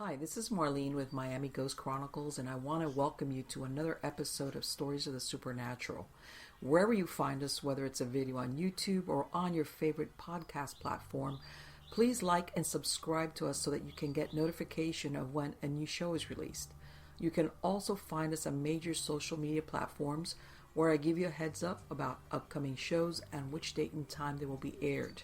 Hi, this is Marlene with Miami Ghost Chronicles, and I want to welcome you to another episode of Stories of the Supernatural. Wherever you find us, whether it's a video on YouTube or on your favorite podcast platform, please like and subscribe to us so that you can get notification of when a new show is released. You can also find us on major social media platforms where I give you a heads up about upcoming shows and which date and time they will be aired.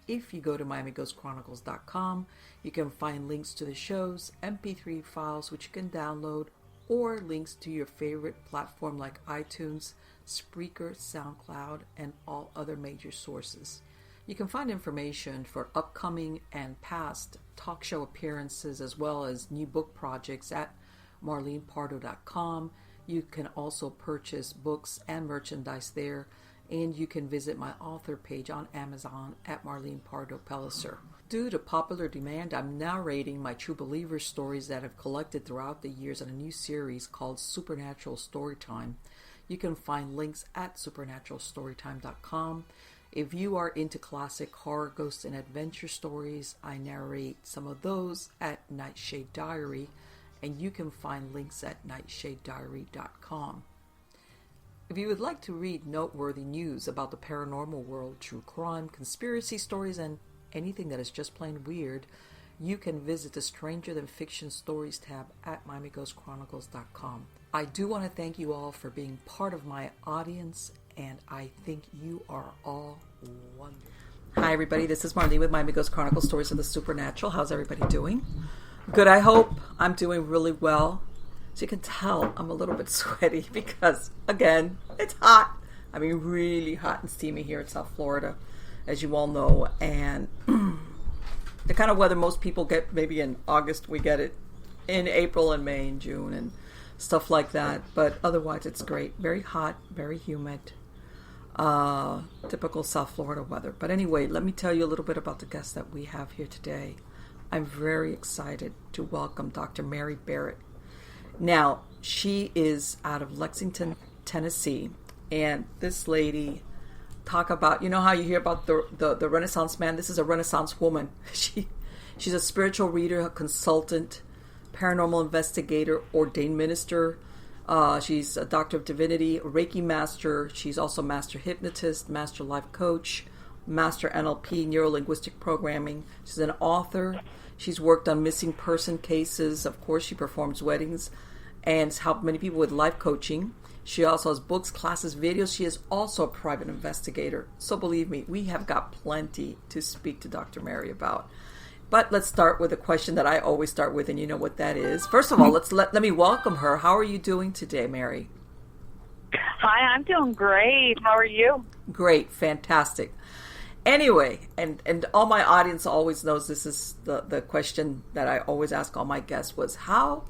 If you go to MiamiGhostChronicles.com, you can find links to the shows, MP3 files which you can download, or links to your favorite platform like iTunes, Spreaker, SoundCloud, and all other major sources. You can find information for upcoming and past talk show appearances as well as new book projects at MarlenePardo.com. You can also purchase books and merchandise there. And you can visit my author page on Amazon at Marlene Pardo Pellicer. Due to popular demand, I'm narrating my True Believer stories that I've collected throughout the years in a new series called Supernatural Storytime. You can find links at supernaturalstorytime.com. If you are into classic horror, ghost, and adventure stories, I narrate some of those at Nightshade Diary, and you can find links at nightshadediary.com. If you would like to read noteworthy news about the paranormal world, true crime, conspiracy stories, and anything that is just plain weird, you can visit the Stranger Than Fiction Stories tab at MiamiGhostChronicles.com. I do want to thank you all for being part of my audience, and I think you are all wonderful. Hi everybody, this is Marlene with Miami Ghost Chronicles, Stories of the Supernatural. How's everybody doing? Good, I hope. I'm doing really well. So you can tell I'm a little bit sweaty because, again, it's hot. I mean, really hot and steamy here in South Florida, as you all know. And the kind of weather most people get maybe in August, we get it in April and May and June and stuff like that. But otherwise, it's great. Very hot, very humid. Typical South Florida weather. But anyway, let me tell you a little bit about the guest that we have here today. I'm very excited to welcome Dr. Mary Barrett. Now, she is out of Lexington, Tennessee, and this lady, talk about, you know how you hear about the Renaissance man? This is a Renaissance woman. She's a spiritual reader, a consultant, paranormal investigator, ordained minister. She's a doctor of divinity, a Reiki master. She's also master hypnotist, master life coach, master NLP, neuro-linguistic programming. She's an author. She's worked on missing person cases. Of course, she performs weddings and has helped many people with life coaching. She also has books, classes, videos. She is also a private investigator. So believe me, we have got plenty to speak to Dr. Mary about. But let's start with a question that I always start with, and you know what that is. First of all, let me welcome her. How are you doing today, Mary? Hi, I'm doing great. How are you? Great, fantastic. Anyway, and all my audience always knows this is the question that I always ask all my guests was, how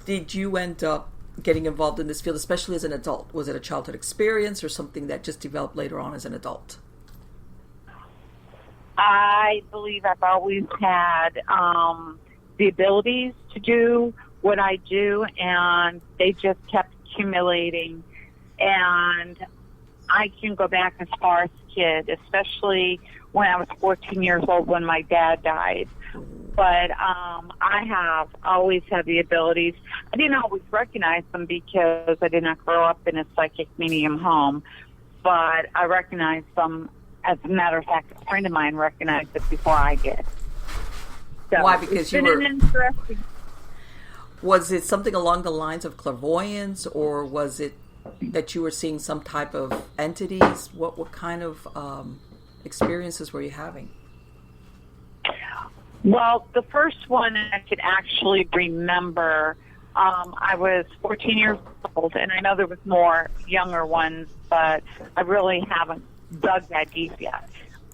did you end up getting involved in this field, especially as an adult? Was it a childhood experience or something that just developed later on as an adult? I believe I've always had the abilities to do what I do, and they just kept accumulating. And I can go back as far as a kid, especially when I was 14 years old when my dad died. But I have always had the abilities. I didn't always recognize them because I did not grow up in a psychic medium home, but I recognized them. As a matter of fact, a friend of mine recognized it before I did. So why? Because you were... interesting. Was it something along the lines of clairvoyance, or was it that you were seeing some type of entities? What kind of experiences were you having? Well, the first one I could actually remember, I was 14 years old, and I know there was more younger ones, but I really haven't dug that deep yet.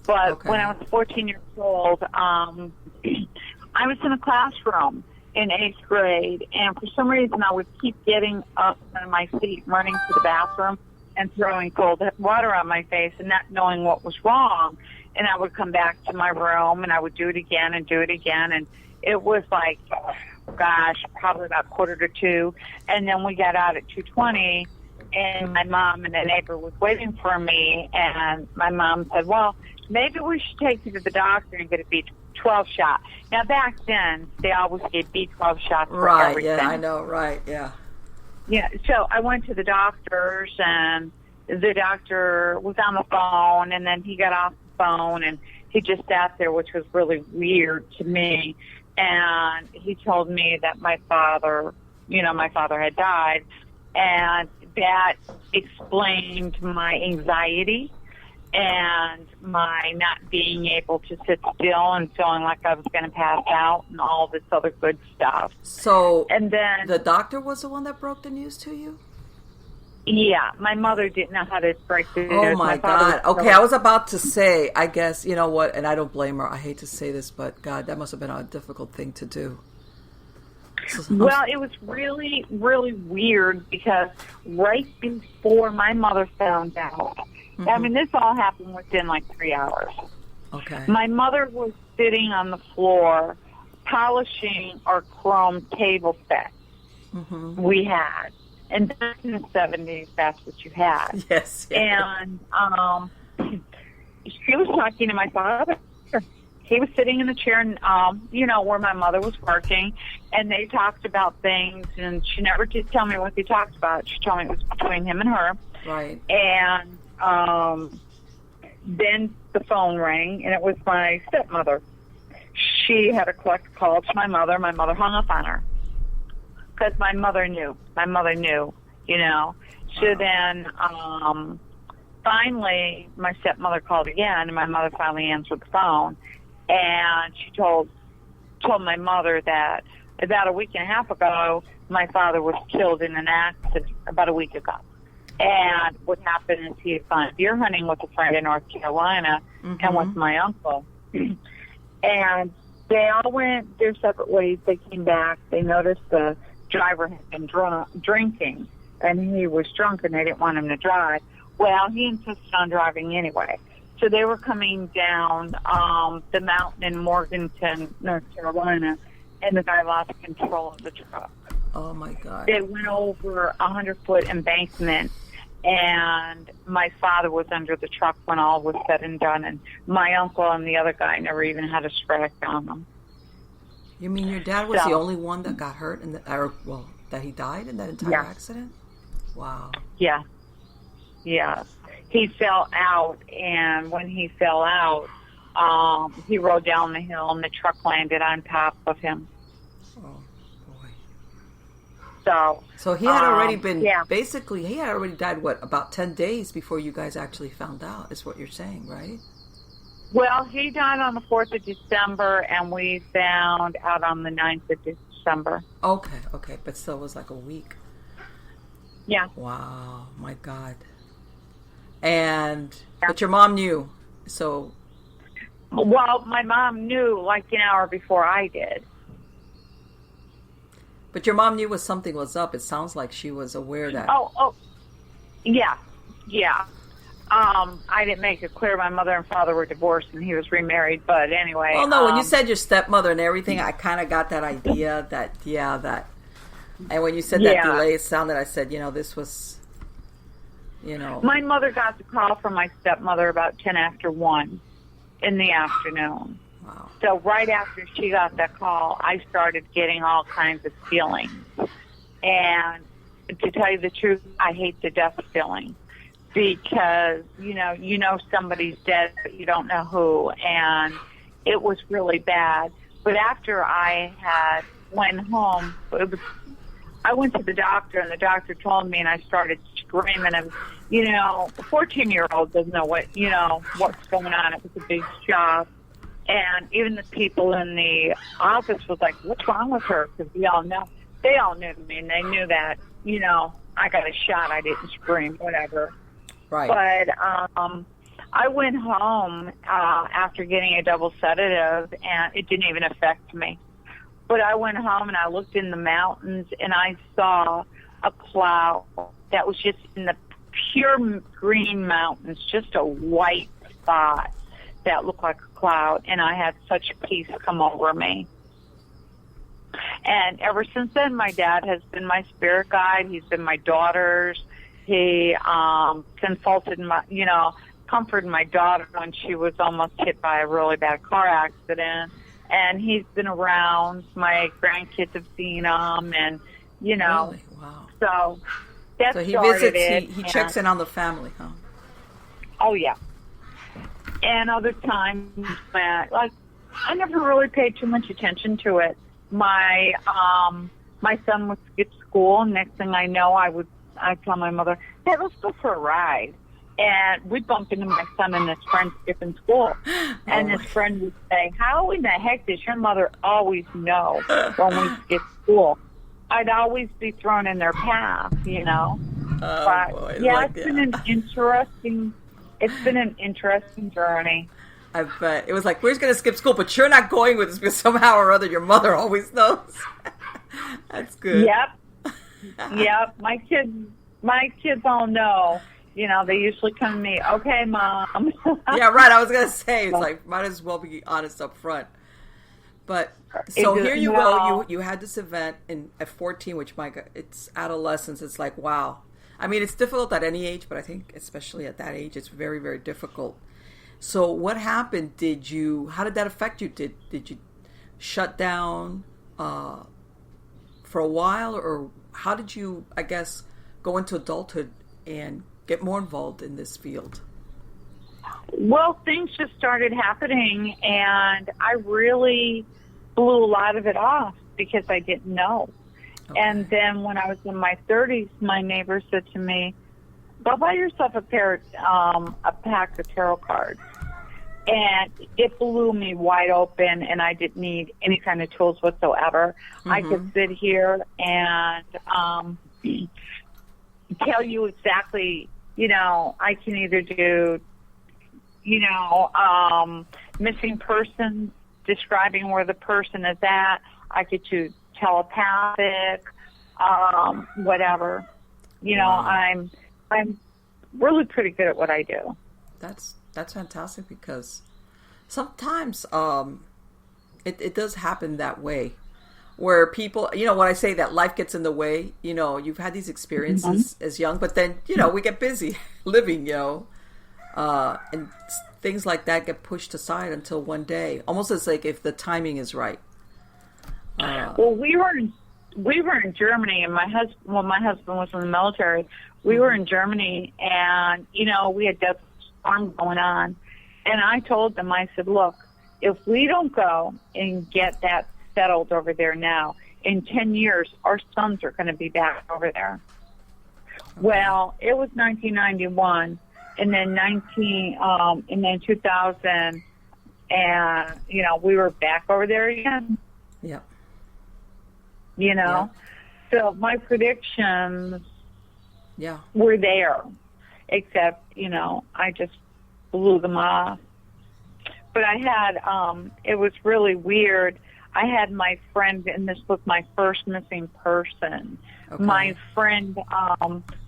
But okay. When I was 14 years old, I was in a classroom in 8th grade, and for some reason I would keep getting up on my feet, running to the bathroom, and throwing cold water on my face and not knowing what was wrong. And I would come back to my room, and I would do it again and do it again. And it was like, gosh, probably about 1:45. And then we got out at 2:20, and my mom and the neighbor was waiting for me. And my mom said, well, maybe we should take you to the doctor and get a B12 shot. Now, back then, they always gave B12 shots for right, everything. Yeah, I know, right, yeah. Yeah, so I went to the doctor's, and the doctor was on the phone, and then he got off the phone, and he just sat there, which was really weird to me. And he told me that my father had died, and that explained my anxiety and my not being able to sit still and feeling like I was going to pass out and all this other good stuff. So, and then the doctor was the one that broke the news to you? Yeah, my mother didn't know how to break the news. Oh, my God. Okay, I was about to say, I guess, you know what, and I don't blame her. I hate to say this, but, God, that must have been a difficult thing to do. Well, it was really, really weird because right before my mother found out, I mean, this all happened within like 3 hours. Okay. My mother was sitting on the floor polishing our chrome table set we had. And back in the 70s, that's what you had. Yes. And she was talking to my father. He was sitting in the chair, and, where my mother was working, and they talked about things, and she never did tell me what they talked about. She told me it was between him and her. Right. And then the phone rang, and it was my stepmother. She had a collect call to my mother. My mother hung up on her because my mother knew. So then finally my stepmother called again, and my mother finally answered the phone. And she told my mother that about a week and a half ago, my father was killed in an accident about a week ago. And what happened is he had gone deer hunting with a friend in North Carolina and with my uncle. And they all went their separate ways. They came back. They noticed the driver had been drinking, and he was drunk, and they didn't want him to drive. Well, he insisted on driving anyway. So they were coming down the mountain in Morganton, North Carolina, and the guy lost control of the truck. Oh, my God. They went over a 100-foot embankment, and my father was under the truck when all was said and done, and my uncle and the other guy never even had a scratch on them. You mean your dad was the only one that got hurt, that he died in that entire accident? Wow. Yeah. Yeah. He fell out, and when he fell out, he rode down the hill, and the truck landed on top of him. Oh, boy. So he had already been, basically, he had already died, about 10 days before you guys actually found out, is what you're saying, right? Well, he died on the 4th of December, and we found out on the 9th of December. Okay, but still it was like a week. Yeah. Wow, my God. But your mom knew, so... Well, my mom knew like an hour before I did. But your mom knew something was up. It sounds like she was aware that... Oh, yeah. I didn't make it clear my mother and father were divorced and he was remarried, but anyway... Well, no, when you said your stepmother and everything, I kind of got that idea that... And when you said that delay, it sounded, I said, this was... My mother got the call from my stepmother about 10 after 1 in the afternoon. Wow. So right after she got that call, I started getting all kinds of feelings. And to tell you the truth, I hate the death feeling because, you know somebody's dead, but you don't know who. And it was really bad. But after I had went home, I went to the doctor, and the doctor told me, and I started screaming. And, a 14-year-old doesn't know what's going on. It was a big shock. And even the people in the office was like, what's wrong with her? Because they all knew me, and they knew that, I got a shot. I didn't scream, whatever. Right. But I went home after getting a double sedative, and it didn't even affect me. But I went home, and I looked in the mountains, and I saw a cloud that was just in the pure green mountains, just a white spot that looked like a cloud, and I had such peace come over me. And ever since then, my dad has been my spirit guide. He's been my daughter's. He comforted my daughter when she was almost hit by a really bad car accident. and he's been around. My grandkids have seen him, and Really? Wow. So that So he started visits. it. He checks in on the family, huh? Oh yeah. And other times, like, I never really paid too much attention to it. My son would skip school, and next thing I know, I'd tell my mother, "Hey, let's go for a ride." And we'd bump into my son and his friend skipping school. And his friend would say, "How in the heck does your mother always know when we skip school?" I'd always be thrown in their path, Oh, But boy. yeah, it's been an interesting journey. I bet. It was like, we're just going to skip school, but you're not going with us because somehow or other your mother always knows. That's good. Yep. My kids all know. They usually come to me, "Okay, Mom." Yeah, right. I was going to say, it's like, might as well be honest up front. But, so here you go. You had this event at 14, which, my God, it's adolescence. It's like, wow. I mean, it's difficult at any age, but I think especially at that age, it's very, very difficult. So what happened? How did that affect you? Did you shut down for a while, or how did you, I guess, go into adulthood and get more involved in this field? Well, things just started happening, and I really blew a lot of it off because I didn't know. Okay. And then when I was in my 30s, my neighbor said to me, "Go buy yourself a pack of tarot cards." And it blew me wide open, and I didn't need any kind of tools whatsoever. Mm-hmm. I could sit here and tell you exactly, I can either do, missing persons, describing where the person is at. I could do telepathic, whatever. Wow. I'm really pretty good at what I do. That's fantastic, because sometimes it does happen that way, where people, when I say that life gets in the way, you've had these experiences as young, but then, we get busy living, and things like that get pushed aside until one day, almost as like if the timing is right. Well, we were in Germany, and my husband was in the military. We were in Germany, and we had Desert Storm going on, and I told them, I said, "Look, if we don't go and get that settled over there now, in 10 years, our sons are going to be back over there." Okay. Well, it was 1991, and then 2000, and we were back over there again. Yeah. So my predictions were there, except, I just blew them off. But I had, it was really weird. I had my friend, and this was my first missing person. Okay. My friend,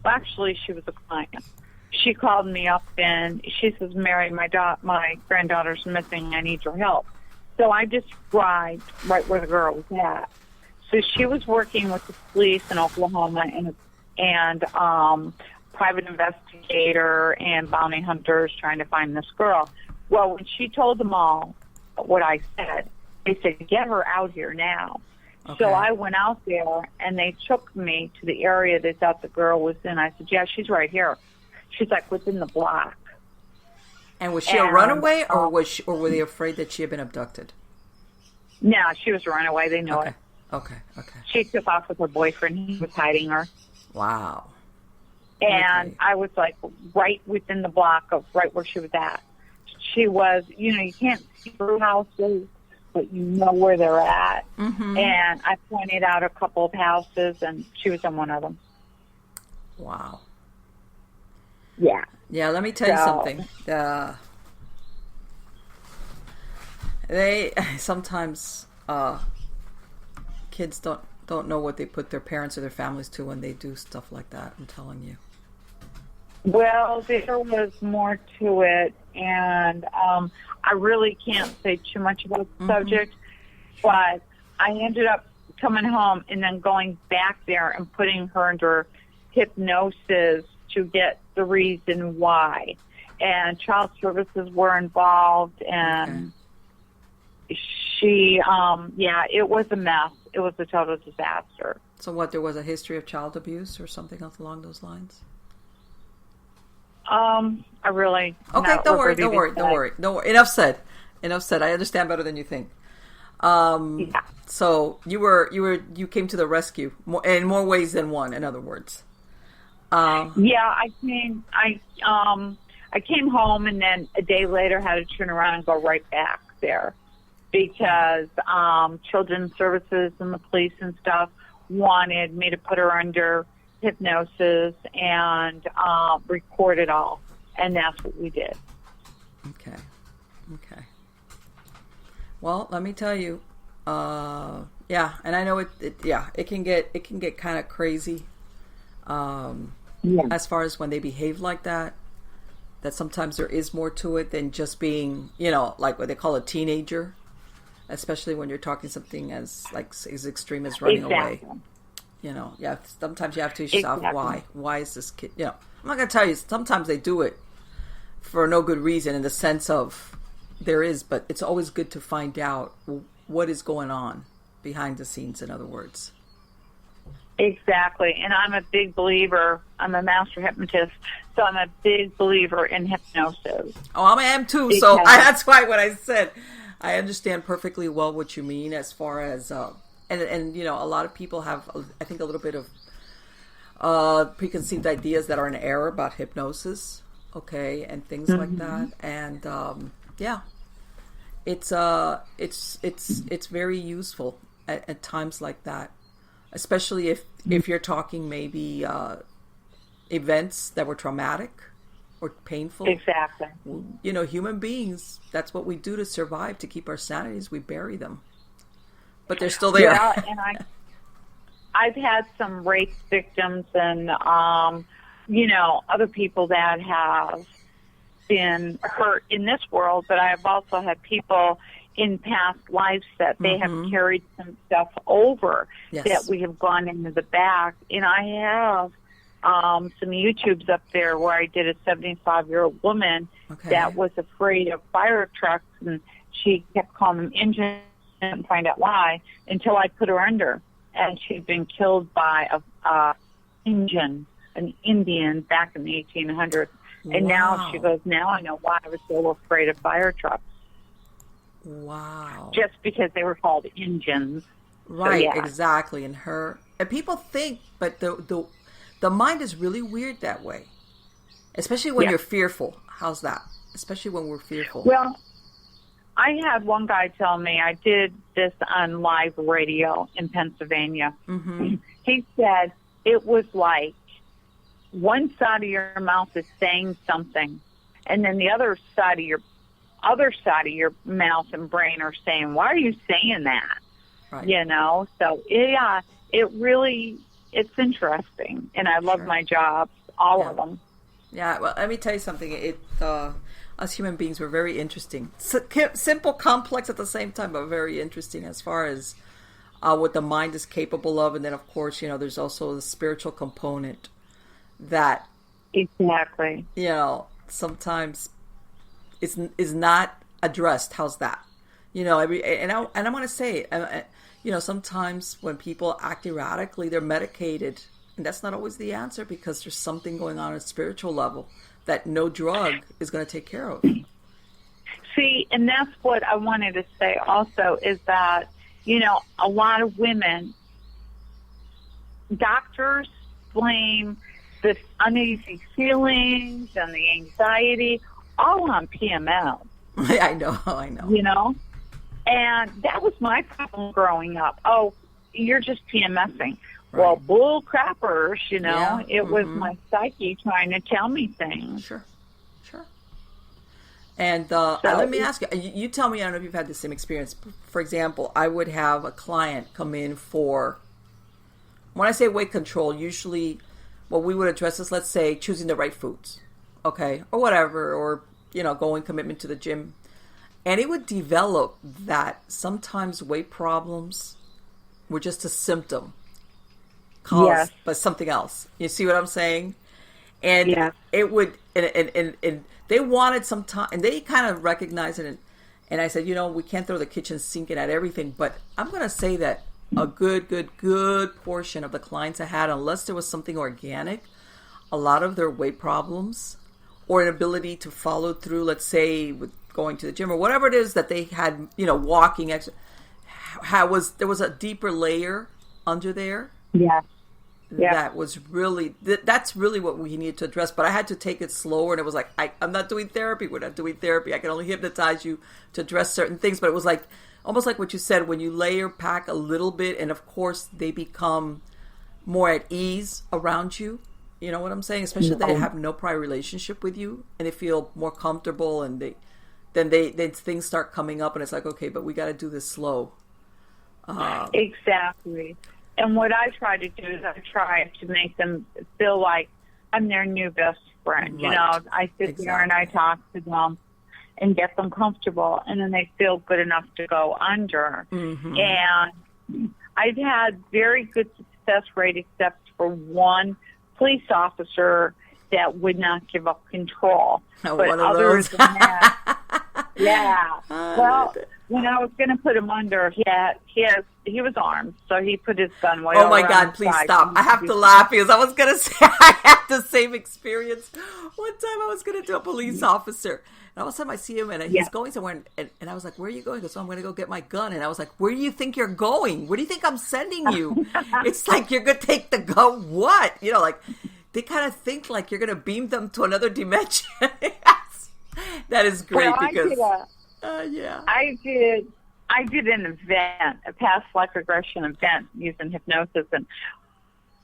actually she was a client. She called me up and she says, "Mary, my granddaughter's missing. I need your help." So I described right where the girl was at. So she was working with the police in Oklahoma and private investigator and bounty hunters trying to find this girl. Well, when she told them all what I said, they said, "Get her out here now." Okay. So I went out there, and they took me to the area they thought the girl was in. I said, "Yeah, she's right here." She's like within the block. And was she a runaway, or were they afraid that she had been abducted? No, she was a runaway. They knew it. Okay. She took off with her boyfriend. He was hiding her. Wow. And I was like right within the block of right where she was at. She was, you can't see through houses, but you know where they're at. Mm-hmm. And I pointed out a couple of houses, and she was in one of them. Wow. Yeah. Yeah, let me tell you something. They sometimes kids don't know what they put their parents or their families to when they do stuff like that. I'm telling you. Well, there was more to it, and I really can't say too much about the subject, but I ended up coming home and then going back there and putting her under hypnosis to get the reason why. And child services were involved, and she, it was a mess. It was a total disaster. So what, there was a history of child abuse or something else along those lines? I really... Okay, don't worry. Enough said. I understand better than you think. Yeah. So you came to the rescue in more ways than one, in other words. I came home, and then a day later had to turn around and go right back there because children's services and the police and stuff wanted me to put her under hypnosis and record it all, and that's what we did. Okay. Well, let me tell you, and I know it can get kind of crazy. As far as when they behave like that sometimes there is more to it than just being, like what they call a teenager, especially when you're talking something as extreme as running away. Sometimes you have to ask yourself, why is this kid, I'm not going to tell you, sometimes they do it for no good reason in the sense of but it's always good to find out what is going on behind the scenes, in other words. Exactly. And I'm a big believer. I'm a master hypnotist, so I'm a big believer in hypnosis. Oh, I am too. So that's why when I said I understand perfectly well what you mean as far as, and a lot of people have, I think, a little bit of preconceived ideas that are in error about hypnosis, okay, and things like that. And it's very useful at times like that. Especially if you're talking maybe events that were traumatic or painful. Exactly. Human beings, that's what we do to survive, to keep our sanities. We bury them. But they're still there. Yeah, and I've had some rape victims and, other people that have been hurt in this world, but I've also had people in past lives that they have carried some stuff over that we have gone into the back. And I have some YouTubes up there where I did a 75-year-old woman that was afraid of fire trucks, and she kept calling them engines and find out why until I put her under. And she'd been killed by an Indian back in the 1800s. And now she goes, now I know why I was so afraid of fire trucks. Wow. Just because they were called engines. Right, so, exactly. And people think, but the mind is really weird that way. Especially when you're fearful. How's that? Especially when we're fearful. Well, I had one guy tell me, I did this on live radio in Pennsylvania. He said it was like one side of your mouth is saying something, and then the other side of your mouth and brain are saying, why are you saying that? Right. So it's interesting, and I love my jobs, all of them. Yeah, well, let me tell you something. Us human beings were very interesting. Simple, complex at the same time, but very interesting as far as what the mind is capable of. And then, of course, there's also the spiritual component that sometimes is not addressed. How's that? And I want to say it. Sometimes when people act erratically, they're medicated, and that's not always the answer because there's something going on at a spiritual level that no drug is going to take care of. See, and that's what I wanted to say also is that, a lot of women, doctors blame the uneasy feelings and the anxiety all on PMS. I know. And that was my problem growing up. Oh, you're just PMSing. Right. Well, bull crappers, it was my psyche trying to tell me things. Sure. And let me ask you, you tell me, I don't know if you've had the same experience. For example, I would have a client come in for, when I say weight control, usually what we would address is, let's say, choosing the right foods, okay, or whatever, or, going commitment to the gym. And it would develop that sometimes weight problems were just a symptom caused by something else. You see what I'm saying? And it would, and they wanted some time, and they kind of recognized it, And I said, we can't throw the kitchen sink in at everything, but I'm going to say that a good portion of the clients I had, unless there was something organic, a lot of their weight problems or an ability to follow through, let's say with going to the gym or whatever it is that they had, walking, there was a deeper layer under there. Yeah. That was really, that's really what we needed to address. But I had to take it slower, and it was like, I'm not doing therapy. We're not doing therapy. I can only hypnotize you to address certain things. But it was like, almost like what you said, when you layer pack a little bit, and of course they become more at ease around you. You know what I'm saying? Especially if they have no prior relationship with you, and they feel more comfortable, and then things start coming up, and it's like, okay, but we got to do this slow. Exactly. And what I try to do is I try to make them feel like I'm their new best friend. Right. I sit there and I talk to them and get them comfortable, and then they feel good enough to go under. Mm-hmm. And I've had very good success rate, except for one police officer that would not give up control. But one of other those. Than that, yeah. Well, when I was going to put him under, he was armed, so he put his gun way Oh my God, please stop. I have to laugh because I was going to say I had the same experience. One time I was going to do a police officer, and all of a sudden I see him, and he's going somewhere, and I was like, where are you going? He goes, so I'm going to go get my gun. And I was like, where do you think you're going? Where do you think I'm sending you? It's like, you're going to take the gun, what? Like, they kind of think like you're going to beam them to another dimension. That is great because... I did an event, a past life regression event using hypnosis, and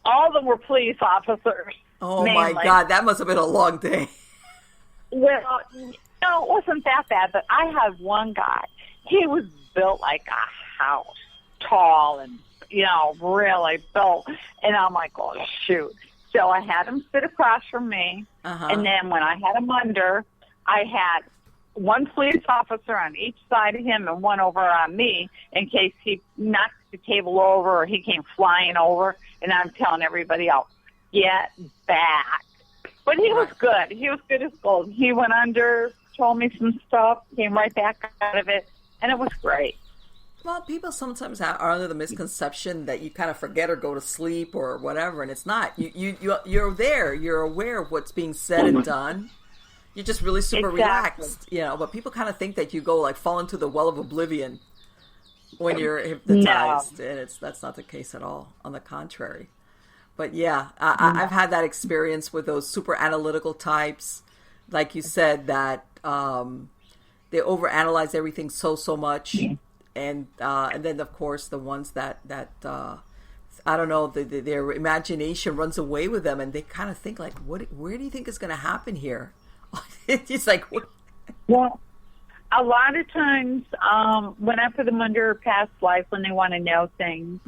all of them were police officers. Oh mainly. My God, that must have been a long day. Well, it wasn't that bad, but I had one guy. He was built like a house, tall and, really built. And I'm like, oh, shoot. So I had him sit across from me, and then when I had him under, I had one police officer on each side of him and one over on me in case he knocked the table over or he came flying over, and I'm telling everybody else, get back. But he was good. He was good as gold. He went under, told me some stuff, came right back out of it, and it was great. Well, people sometimes are under the misconception that you kind of forget or go to sleep or whatever, and it's not. You're there. You're aware of what's being said and done. You're just really super relaxed, but people kind of think that you go fall into the well of oblivion when you're hypnotized, and that's not the case at all. On the contrary. But yeah, I've had that experience with those super analytical types, like you said, that they overanalyze everything so much, and then of course the ones that I don't know, their imagination runs away with them, and they kind of think like, where do you think is going to happen here? It's like, what? Well, a lot of times when I put them under past life, when they want to know things,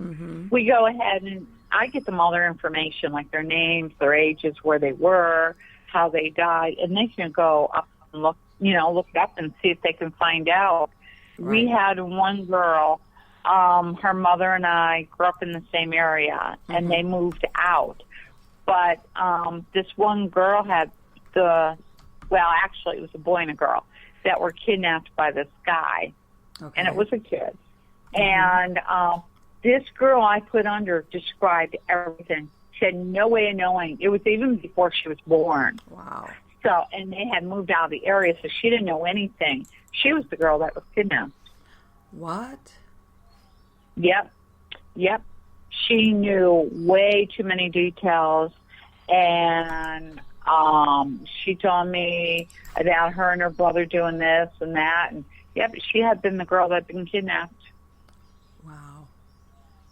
we go ahead and I get them all their information, like their names, their ages, where they were, how they died, and they can go up and look it up and see if they can find out. Right. We had one girl, her mother and I grew up in the same area, and they moved out. But this one girl had actually, it was a boy and a girl that were kidnapped by this guy, and it was a kid. And this girl I put under described everything. She had no way of knowing. It was even before she was born. Wow. So, and they had moved out of the area, so she didn't know anything. She was the girl that was kidnapped. What? Yep. She knew way too many details, and she told me about her and her brother doing this and that, and she had been the girl that had been kidnapped. Wow.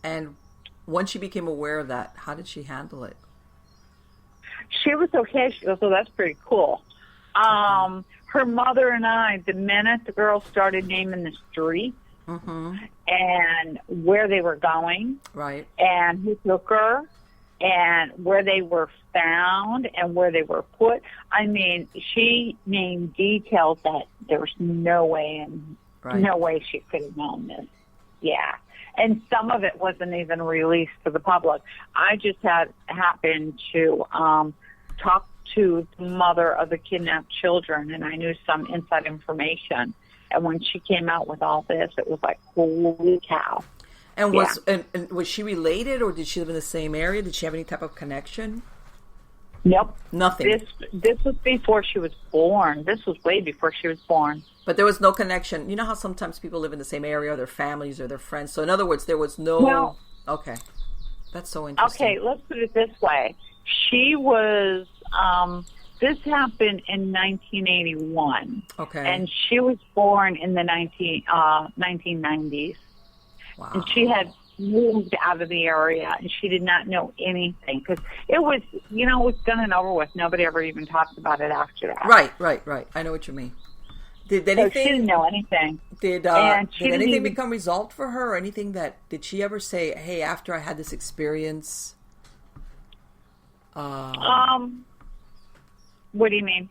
And once she became aware of that, how did she handle it? She was okay. She goes, oh, that's pretty cool. Her mother and I, the minute the girls started naming the street and where they were going, right, and who took her, and where they were found and where they were put. I mean, she named details that there was no way she could have known this. Yeah. And some of it wasn't even released to the public. I just happened to talk to the mother of the kidnapped children, and I knew some inside information. And when she came out with all this, it was like, holy cow. And was she related, or did she live in the same area? Did she have any type of connection? Nope. Nothing. This was before she was born. This was way before she was born. But there was no connection. You know how sometimes people live in the same area, or their families, or their friends. So in other words, there was no... Well, okay. That's so interesting. Okay, let's put it this way. She was... this happened in 1981. Okay. And she was born in the 1990s. Wow. And she had moved out of the area, and she did not know anything. Because it was, it was done and over with. Nobody ever even talked about it after that. Right. I know what you mean. Did anything? So she didn't know anything. Did anything become resolved for her? Or anything did she ever say, "Hey, after I had this experience"? What do you mean?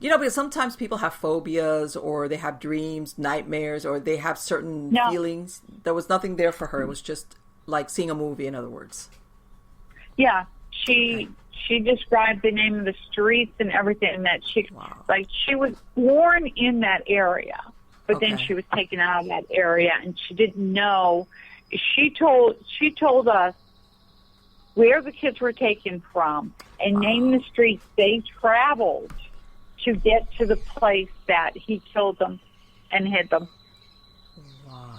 Because sometimes people have phobias, or they have dreams, nightmares, or they have certain feelings. There was nothing there for her. It was just like seeing a movie, in other words. Yeah, she described the name of the streets and everything. That she she was born in that area, but then she was taken out of that area, and she didn't know. She told us where the kids were taken from and named the streets they traveled to get to the place that he killed them and hid them. Wow.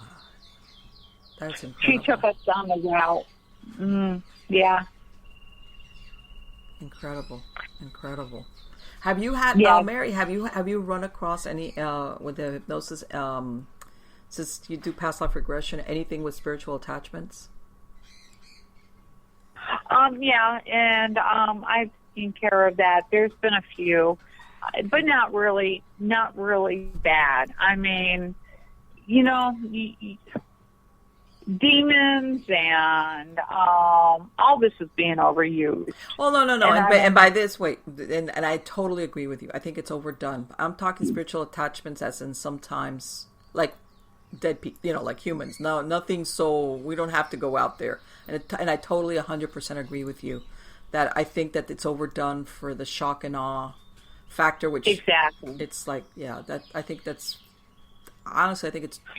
That's incredible. She took us down the route. Yeah. Incredible. Have you had, Mary, have you run across any, with the hypnosis, since you do past life regression, anything with spiritual attachments? Yeah, and I've taken care of that. There's been a few, but not really bad. I mean, demons and all this is being overused. Well, no. And by this, and I totally agree with you. I think it's overdone. I'm talking spiritual attachments as in sometimes, like, dead people, like humans. No, nothing, so we don't have to go out there. And I totally 100% agree with you that I think that it's overdone for the shock and awe factor, which exactly. It's like, I think it's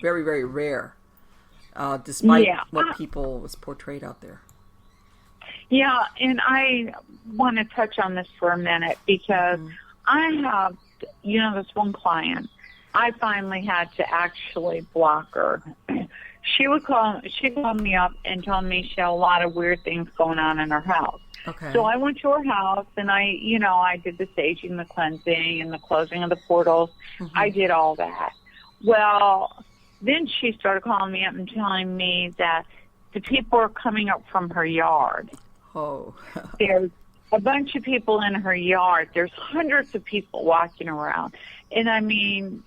very, very rare, despite what people was portrayed out there. Yeah, and I want to touch on this for a minute because I have, this one client, I finally had to actually block her. She'd call me up and tell me she had a lot of weird things going on in her house. Okay. So I went to her house and I did the saging, the cleansing, and the closing of the portals. I did all that. Well, then she started calling me up and telling me that the people are coming up from her yard. Oh. There's a bunch of people in her yard. There's hundreds of people walking around. And I mean,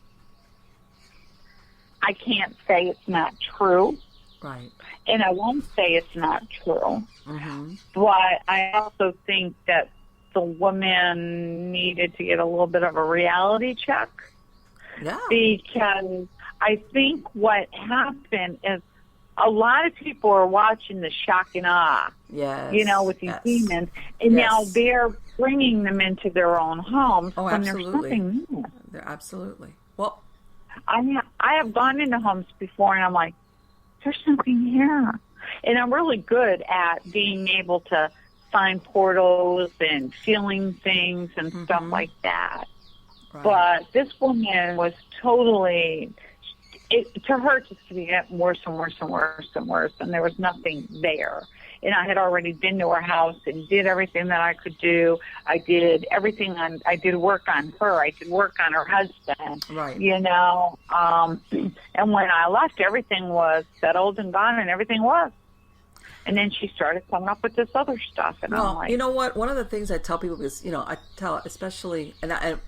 I can't say it's not true. Right. And I won't say it's not true. But I also think that the woman needed to get a little bit of a reality check. Yeah. Because I think what happened is a lot of people are watching the shock and awe. Yes. With these demons. And now they're bringing them into their own homes. Oh, when absolutely. There's nothing there. They're absolutely. Well, I have gone into homes before and I'm like, there's something here. And I'm really good at being able to find portals and feeling things and stuff like that. Right. But this woman was totally, to her, just to get worse and worse and worse and worse, and there was nothing there. And I had already been to her house and did everything that I could do. I did I did work on her. I did work on her husband. Right. And when I left, everything was settled and gone, and everything was. And then she started coming up with this other stuff, and I'm like, you know what? One of the things I tell people is, I tell, especially, and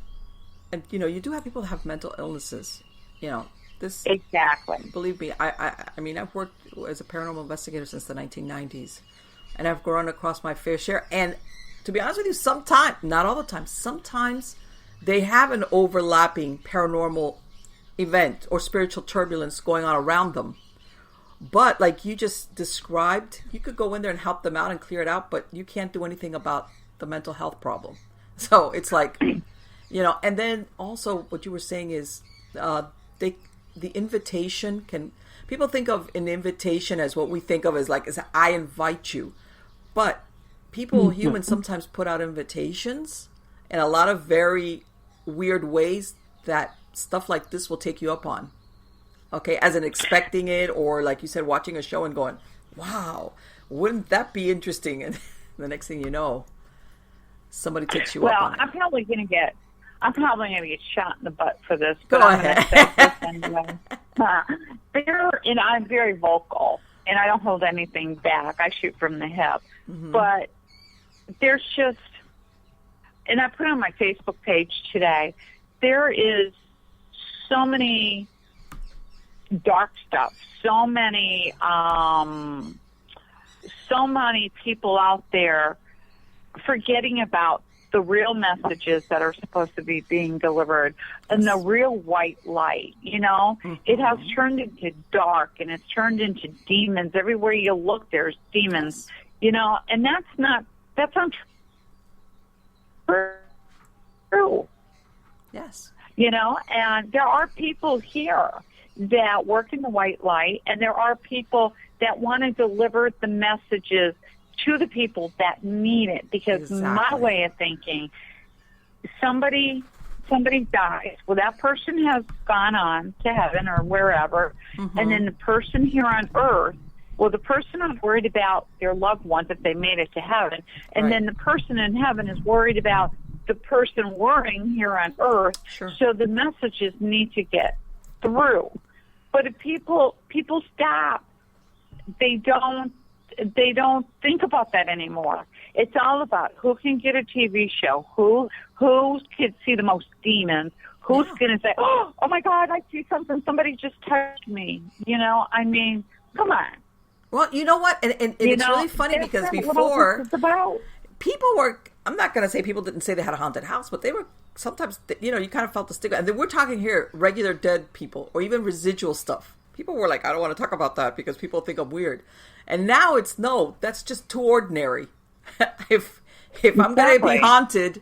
you do have people that have mental illnesses. This exactly. Believe me, I mean, I've worked as a paranormal investigator since the 1990s, and I've run across my fair share. And to be honest with you, sometimes, not all the time, sometimes they have an overlapping paranormal event or spiritual turbulence going on around them. But like you just described, you could go in there and help them out and clear it out, but you can't do anything about the mental health problem. So it's like, and then also what you were saying is, the invitation can, people think of an invitation as what we think of as like, as I invite you. But people, humans sometimes put out invitations in a lot of very weird ways that stuff like this will take you up on. Okay, as in expecting it, or like you said, watching a show and going, wow, wouldn't that be interesting? And the next thing you know, somebody takes you up on it. I'm probably going to get shot in the butt for this. Go but ahead. I'm going to say this anyway. And I'm very vocal, and I don't hold anything back. I shoot from the hip. Mm-hmm. But there's just, and I put on my Facebook page today, there is so many dark stuff, so many people out there forgetting about the real messages that are supposed to be being delivered and the real white light, you know. Mm-hmm. It has turned into dark, and it's turned into demons. Everywhere you look, there's demons, you know, and that's not true. Yes. You know, and there are people here that work in the white light, and there are people that want to deliver the messages to the people that need it, because my way of thinking, somebody dies. Well, that person has gone on to heaven or wherever, and then the person here on earth, well, the person is worried about their loved ones if they made it to heaven, and then the person in heaven is worried about the person worrying here on earth. Sure. So the messages need to get through. But if people stop, they don't think about that anymore. It's all about who can get a TV show, who can see the most demons, who's going to say, oh my God, I see something, somebody just touched me. You know, I mean, come on. Well, you know what? And it's really funny because before, people were, I'm not going to say people didn't say they had a haunted house, but they were sometimes, you know, you kind of felt the stigma. And then we're talking here, regular dead people or even residual stuff. People were like, I don't want to talk about that because people think I'm weird. And now it's, no, that's just too ordinary. If I'm going to be haunted,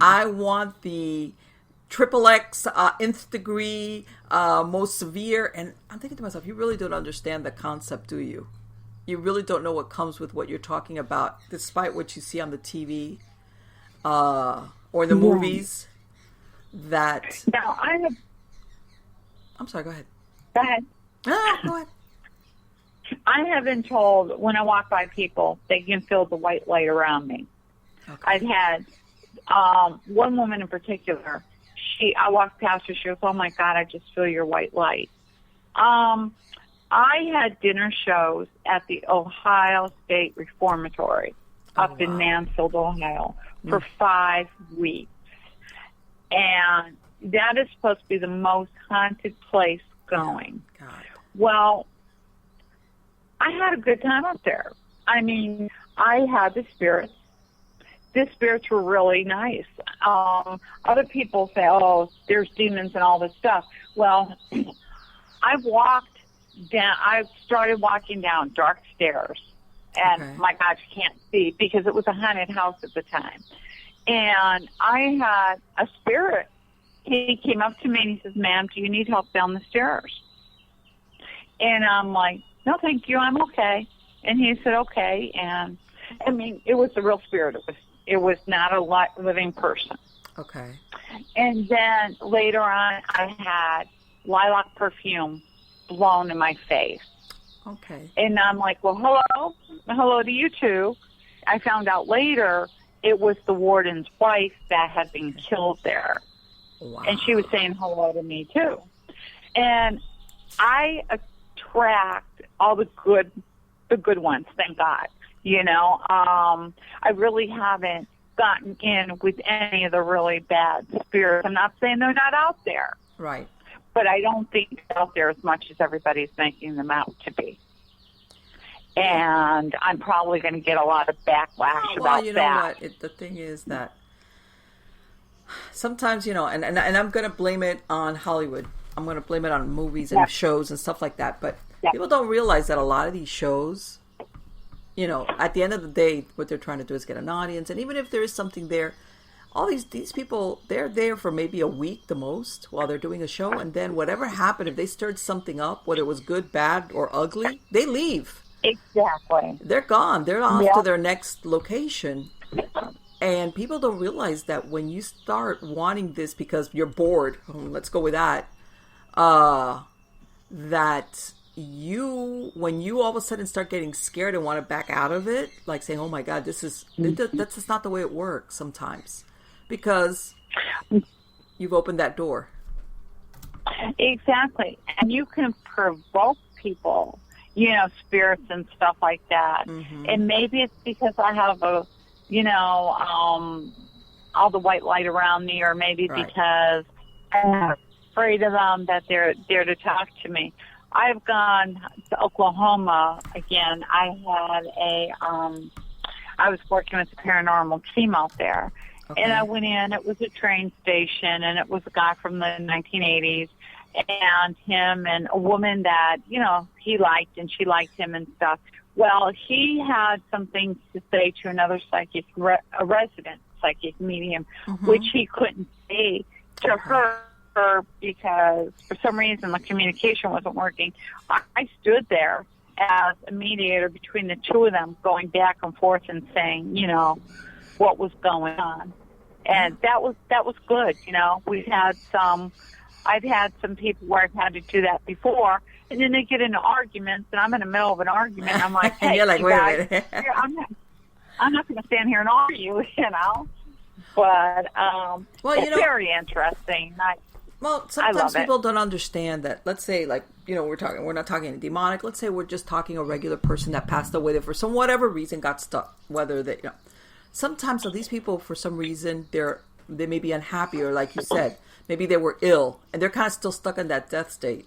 I want the XXX, nth degree, most severe. And I'm thinking to myself, you really don't understand the concept, do you? You really don't know what comes with what you're talking about, despite what you see on the TV or the movies. That now I'm sorry. Go ahead. Go ahead. Go ahead. I have been told when I walk by people, they can feel the white light around me. Okay. I've had one woman in particular. I walked past her. She goes, "Oh my God, I just feel your white light." I had dinner shows at the Ohio State Reformatory up in Mansfield, Ohio, for 5 weeks. And that is supposed to be the most haunted place going. God. Well, I had a good time up there. I mean, I had the spirits. The spirits were really nice. Other people say, oh, there's demons and all this stuff. Well, I started walking down dark stairs, and my God, you can't see because it was a haunted house at the time. And I had a spirit. He came up to me and he says, "Ma'am, do you need help down the stairs?" And I'm like, "No, thank you, I'm okay." And he said, "Okay." And I mean, it was a real spirit. It was not a living person. Okay. And then later on, I had lilac perfume blown in my face. Okay. And I'm like, well, hello to you too. I found out later it was the warden's wife that had been killed there. Wow. And she was saying hello to me too. And I attract all the good ones, thank God. You know, I really haven't gotten in with any of the really bad spirits. I'm not saying they're not out there. Right. But I don't think they're out there as much as everybody's making them out to be. And I'm probably going to get a lot of backlash about that. You know what? The thing is that sometimes, you know, and I'm going to blame it on Hollywood. I'm going to blame it on movies and shows and stuff like that. But people don't realize that a lot of these shows, you know, at the end of the day, what they're trying to do is get an audience. And even if there is something there, all these people, they're there for maybe a week the most while they're doing a show, and then whatever happened, if they stirred something up, whether it was good, bad, or ugly, they leave. Exactly. They're gone. They're off Yep. to their next location. And people don't realize that when you start wanting this because you're bored, let's go with that, that when you all of a sudden start getting scared and want to back out of it, like saying, oh my God, that's just not the way it works sometimes, because you've opened that door. Exactly. And you can provoke people, spirits and stuff like that. Mm-hmm. And maybe it's because I have all the white light around me, or maybe Right. because I'm afraid of them, that they're there to talk to me. I've gone to Oklahoma again. I was working with the paranormal team out there. Okay. And I went in, it was a train station, and it was a guy from the 1980s, and him and a woman that, he liked, and she liked him and stuff. Well, he had some things to say to another psychic, a resident psychic medium, Mm-hmm. which he couldn't say to her because for some reason the communication wasn't working. I stood there as a mediator between the two of them, going back and forth and saying, what was going on. And that was good. I've had some people where I've had to do that before, and then they get into arguments, and I'm in the middle of an argument, and I'm like, hey, you're like, you wait guys, a minute. I'm not going to stand here and argue, But it's very interesting. Well, sometimes people don't understand that. Let's say, like, we're not talking demonic. Let's say we're just talking a regular person that passed away that for some whatever reason got stuck. Whether they, sometimes these people, for some reason, they may be unhappy, or like you said, maybe they were ill and they're kind of still stuck in that death state,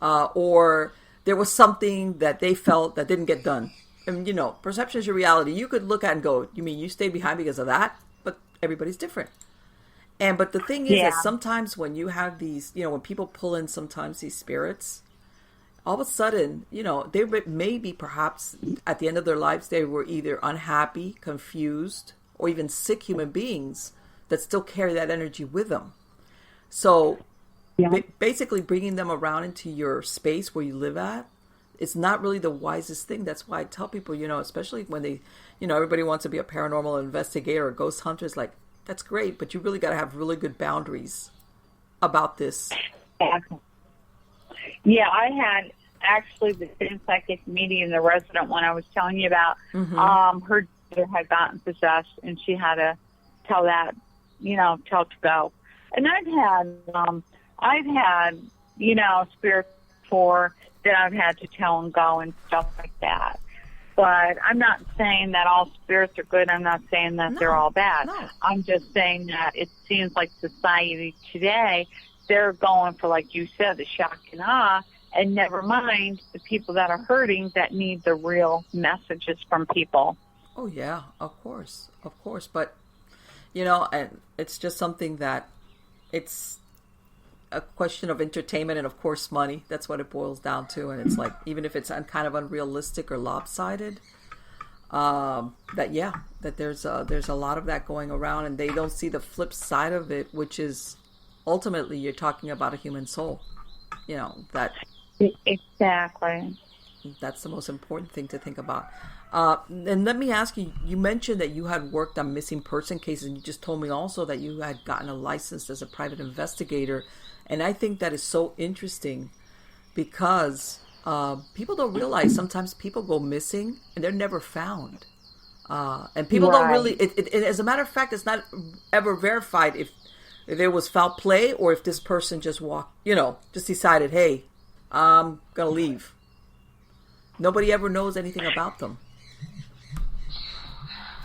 or there was something that they felt that didn't get done. And perception is your reality. You could look at and go, you mean you stayed behind because of that? But everybody's different. But the thing is that sometimes when you have these, when people pull in sometimes these spirits, all of a sudden, they may be perhaps at the end of their lives, they were either unhappy, confused, or even sick human beings that still carry that energy with them. So basically bringing them around into your space where you live at, it's not really the wisest thing. That's why I tell people, especially when they, everybody wants to be a paranormal investigator or ghost hunter, is like, that's great, but you really got to have really good boundaries about this. Yeah, I had actually the same psychic medium, the resident one I was telling you about. Mm-hmm. Her daughter had gotten possessed, and she had to tell to go. And I've had spirits before that I've had to tell and go and stuff like that. But I'm not saying that all spirits are good. I'm not saying that they're all bad. No. I'm just saying that it seems like society today, they're going for, like you said, the shock and awe, and never mind the people that are hurting that need the real messages from people. Oh, yeah, of course. But, and it's just something that it's a question of entertainment and, of course, money. That's what it boils down to. And it's like, even if it's kind of unrealistic or lopsided, that there's a lot of that going around, and they don't see the flip side of it, which is ultimately you're talking about a human soul. That exactly. That's the most important thing to think about. And let me ask you, you mentioned that you had worked on missing person cases, and you just told me also that you had gotten a license as a private investigator. And I think that is so interesting because people don't realize sometimes people go missing and they're never found. And people don't really, as a matter of fact, it's not ever verified if there was foul play or if this person just just decided, hey, I'm going to leave. Nobody ever knows anything about them.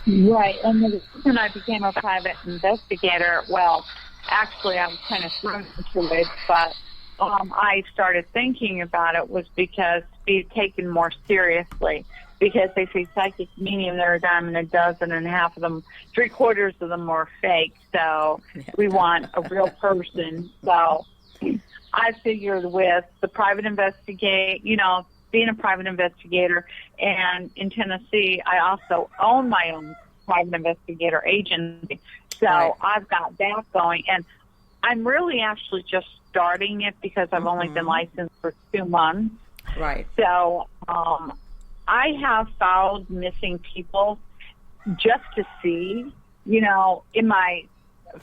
Right. And the reason I became a private investigator, well, actually I was kind of thrown into it, but I started thinking about it was because to be taken more seriously. Because they say psychic medium, they're a dime and a dozen, and half of them, 3/4 of them are fake. So we want a real person. So I figured with the private being a private investigator, and in Tennessee, I also own my own private investigator agency. So Right. I've got that going. And I'm really actually just starting it because I've only been licensed for 2 months. Right. So I have followed missing people just to see,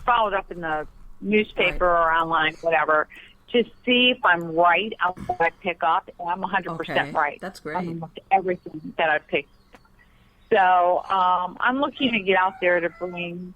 followed up in the newspaper or online, whatever, to see if I'm right on what I pick up. And I'm 100% right. That's great. On everything that I pick. So I'm looking to get out there to bring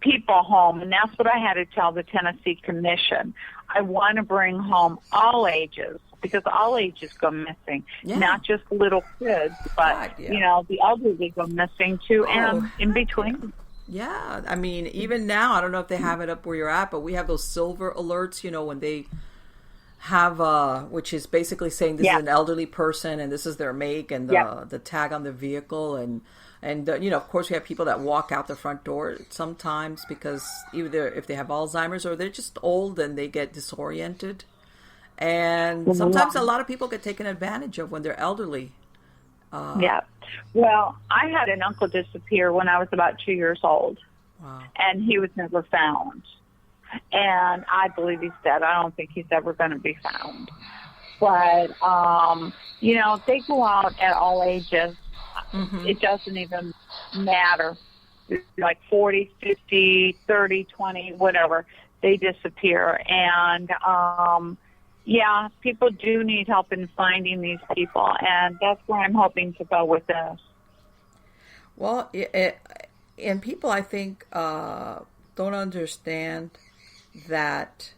people home, and that's what I had to tell the Tennessee Commission. I want to bring home all ages, because all ages go missing, not just little kids, but, the elderly go missing too, and in between. Yeah, I mean, even now, I don't know if they have it up where you're at, but we have those silver alerts, when they have, which is basically saying this is an elderly person and this is their make and the tag on the vehicle. And of course, we have people that walk out the front door sometimes because either if they have Alzheimer's or they're just old and they get disoriented. And sometimes a lot of people get taken advantage of when they're elderly. Well, I had an uncle disappear when I was about 2 years old. Wow. And he was never found. And I believe he's dead. I don't think he's ever going to be found. But, they go out at all ages. It doesn't even matter. Like 40, 50, 30, 20, whatever. They disappear. And, people do need help in finding these people. And that's where I'm hoping to go with this. Well, and people, I think, don't understand that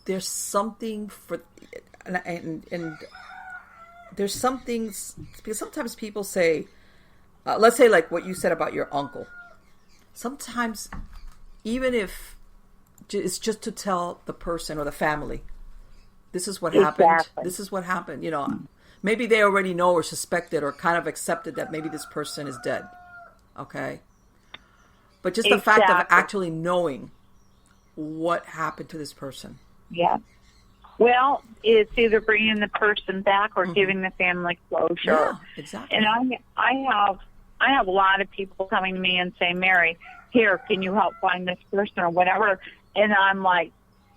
there's something for, and there's some things, because sometimes people say, let's say like what you said about your uncle. Sometimes, even if it's just to tell the person or the family, this is what happened. This is what happened. Maybe they already know or suspected or kind of accepted that maybe this person is dead. Okay. But just the fact of actually knowing what happened to this person. Yeah. Well, it's either bringing the person back or giving the family closure. Yeah, exactly. And I have a lot of people coming to me and saying, Mary, here, can you help find this person or whatever? And I'm like,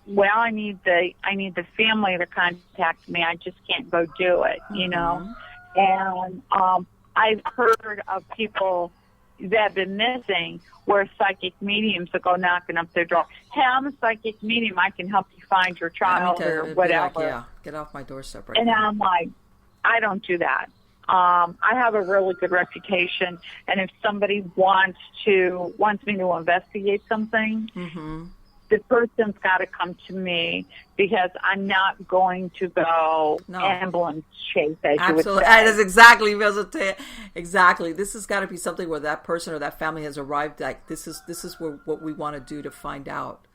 well, I need the family to contact me. I just can't go do it, And I've heard of people that have been missing where psychic mediums will go knocking up their door. Hey, I'm a psychic medium. I can help you find your child or whatever. Like, get off my doorstep right now. now. And I'm like, I don't do that. I have a really good reputation, and if somebody wants me to investigate something, the person's got to come to me, because I'm not going to go ambulance chase, as you would say. That's exactly. This has got to be something where that person or that family has arrived. Like this is what we want to do to find out.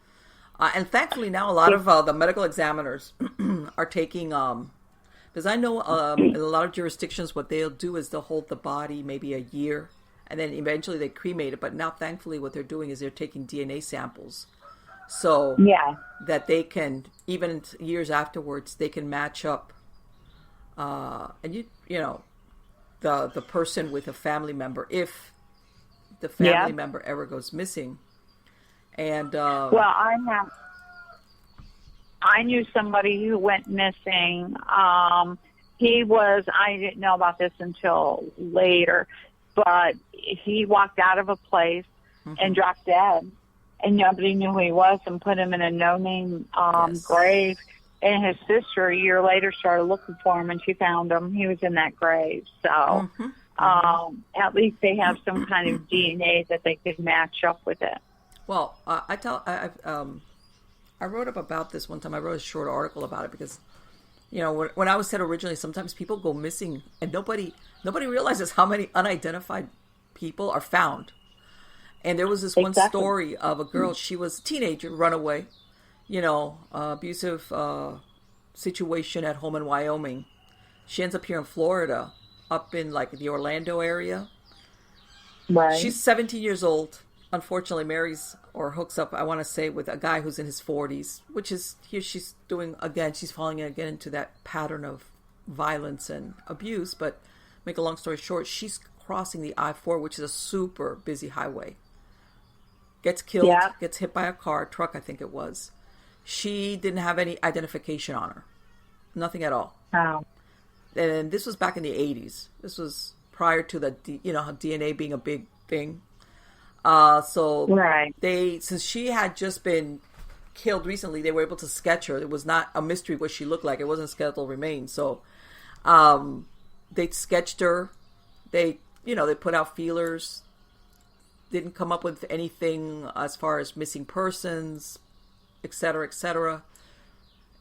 And thankfully now a lot of the medical examiners are taking. Because I know in a lot of jurisdictions, what they'll do is they'll hold the body maybe a year, and then eventually they cremate it. But now, thankfully, what they're doing is they're taking DNA samples. So that they can, even years afterwards, they can match up, and the person with a family member, if the family member ever goes missing. And I knew somebody who went missing. I didn't know about this until later, but he walked out of a place and dropped dead. And nobody knew who he was, and put him in a no-name grave. And his sister, a year later, started looking for him, and she found him. He was in that grave. So at least they have some kind of DNA that they could match up with it. Well, I wrote up about this one time. I wrote a short article about it because, when I was said originally, sometimes people go missing, and nobody realizes how many unidentified people are found. And there was this one story of a girl. She was a teenager, runaway, abusive situation at home in Wyoming. She ends up here in Florida, up in like the Orlando area. Right. She's 17 years old. Unfortunately, marries or hooks up, I want to say, with a guy who's in his 40s, which is here she's doing again. She's falling again into that pattern of violence and abuse. But make a long story short, she's crossing the I-4, which is a super busy highway. gets killed, Yeah. gets hit by a car, truck, I think it was. She didn't have any identification on her. Nothing at all. Oh. And this was back in the 80s. This was prior to the, DNA being a big thing. So Right. since she had just been killed recently, they were able to sketch her. It was not a mystery what she looked like. It wasn't skeletal remains. So they sketched her. They put out feelers. Didn't come up with anything as far as missing persons, et cetera, et cetera.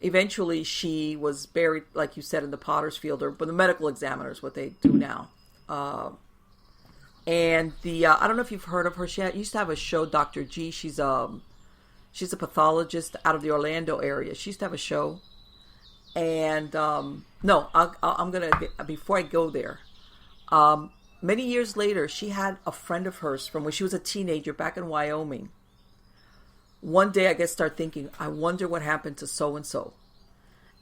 Eventually, she was buried, like you said, in the potter's field, but the medical examiners, what they do now. And I don't know if you've heard of her. She used to have a show, Dr. G. She's a pathologist out of the Orlando area. She used to have a show. And no, I'm gonna before I go there. Many years later, she had a friend of hers from when she was a teenager back in Wyoming. One day, I guess, start thinking, I wonder what happened to so-and-so.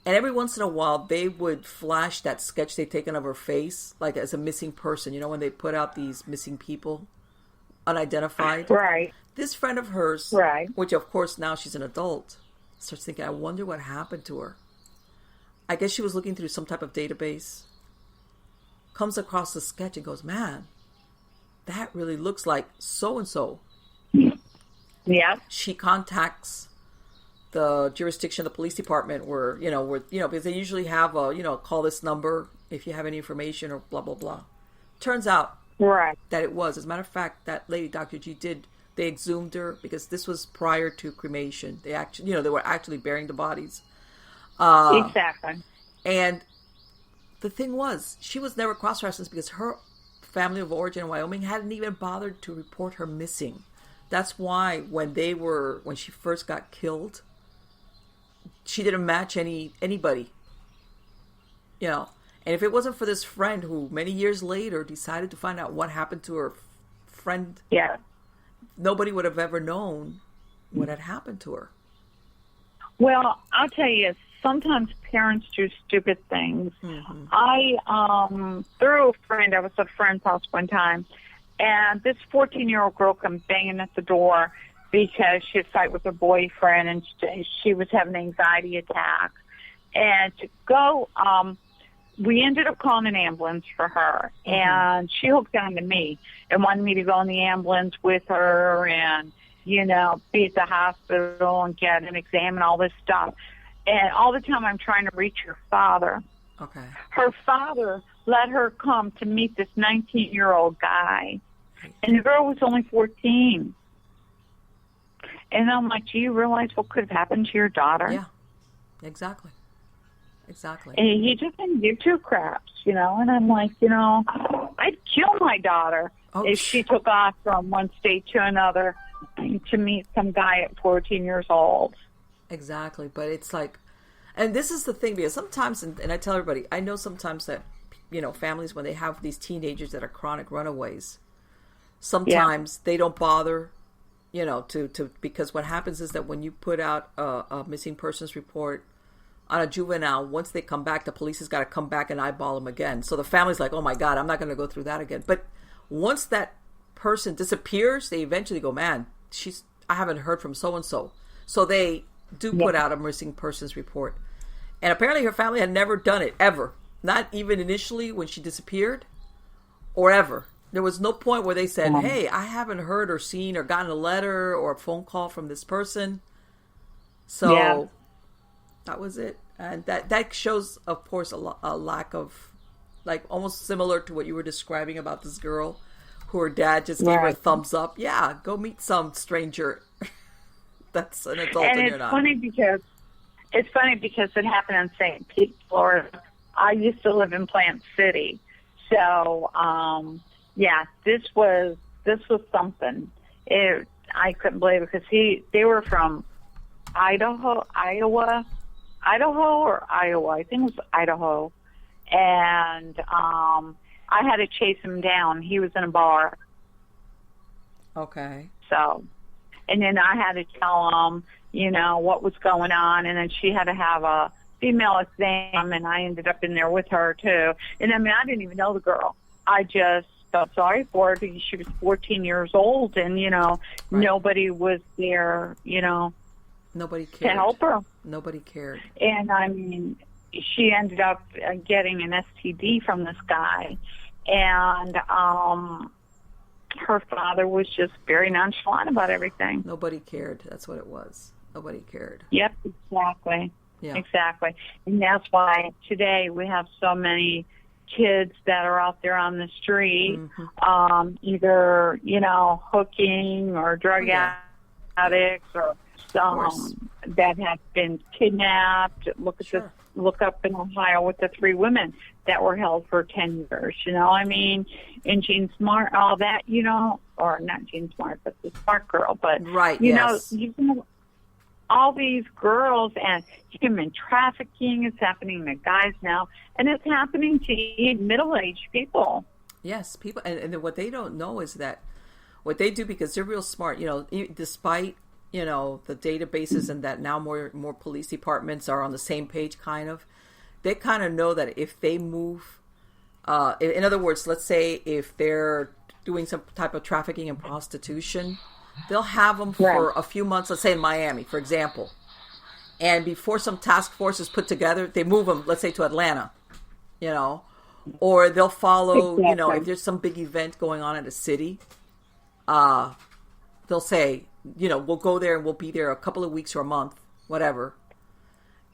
And every once in a while, they would flash that sketch they'd taken of her face, like as a missing person. You know, when they put out these missing people, unidentified. Right. This friend of hers, Right. which of course now she's an adult, starts thinking, I wonder what happened to her. I guess she was looking through some type of database, comes across the sketch and goes, man, that really looks like so-and-so. Yeah. She contacts the jurisdiction, the police department, where because they usually have call this number if you have any information or blah blah blah. Turns out Right. that it was, as a matter of fact, that lady, Dr. G, they exhumed her because this was prior to cremation. They actually, they were actually burying the bodies. Exactly. And the thing was, she was never cross-referenced because her family of origin in Wyoming hadn't even bothered to report her missing. That's why when she first got killed, she didn't match anybody. And if it wasn't for this friend who many years later decided to find out what happened to her friend, Yeah. nobody would have ever known what had happened to her. Well, I'll tell you, sometimes parents do stupid things. Mm-hmm. Through a friend, I was at a friend's house one time, and this 14-year-old girl comes banging at the door because she had a fight with her boyfriend, and she was having an anxiety attack. And to go, we ended up calling an ambulance for her, Mm-hmm. and she hooked on to me and wanted me to go in the ambulance with her and, be at the hospital and get and examine all this stuff. And all the time I'm trying to reach her father. Okay. Her father let her come to meet this 19-year-old guy. And the girl was only 14. And I'm like, do you realize what could have happened to your daughter? Yeah, exactly. Exactly. And he just didn't give two craps, And I'm like, I'd kill my daughter if she took off from one state to another to meet some guy at 14 years old. Exactly. But it's like, and this is the thing, because sometimes, and I tell everybody, I know sometimes that, families, when they have these teenagers that are chronic runaways, sometimes they don't bother, because what happens is that when you put out a missing persons report on a juvenile, once they come back, the police has got to come back and eyeball them again. So the family's like, oh my God, I'm not going to go through that again. But once that person disappears, they eventually go, man, I haven't heard from so-and-so. So they do put out a missing persons report. And apparently her family had never done it, ever. Not even initially when she disappeared, or ever. There was no point where they said, hey, I haven't heard or seen or gotten a letter or a phone call from this person. So that was it. And that shows, of course, a lack of, like, almost similar to what you were describing about this girl who her dad just gave her a thumbs up. Yeah, go meet some stranger that's an adult and you're not. It's funny because it happened in St. Pete, Florida. I used to live in Plant City. So, this was something. I couldn't believe it because they were from Idaho, I think it was Idaho. And I had to chase him down. He was in a bar. Okay. So, and then I had to tell him, what was going on. And then she had to have a female exam, and I ended up in there with her, too. And, I didn't even know the girl. I just felt sorry for her because she was 14 years old, and nobody was there, nobody cared to help her. Nobody cared. And I mean, she ended up getting an STD from this guy, and her father was just very nonchalant about everything. Nobody cared. That's what it was. Nobody cared. Yep, exactly. Yeah. Exactly. And that's why today we have so many kids that are out there on the street, either, hooking or drug addicts or that have been kidnapped. Look up in Ohio with the 3 women that were held for 10 years, and Jean Smart, all that, or not Jean Smart, but the Smart girl, but, all these girls, and human trafficking is happening to guys now, and it's happening to middle-aged people. Yes, people, and what they don't know is that what they do, because they're real smart, despite, the databases and that now more police departments are on the same page, they kind of know that if they move, in other words, let's say if they're doing some type of trafficking and prostitution, they'll have them for a few months, let's say in Miami, for example. And before some task force is put together, they move them, let's say, to Atlanta, or they'll follow, if there's some big event going on in a city, they'll say, we'll go there and we'll be there a couple of weeks or a month, whatever.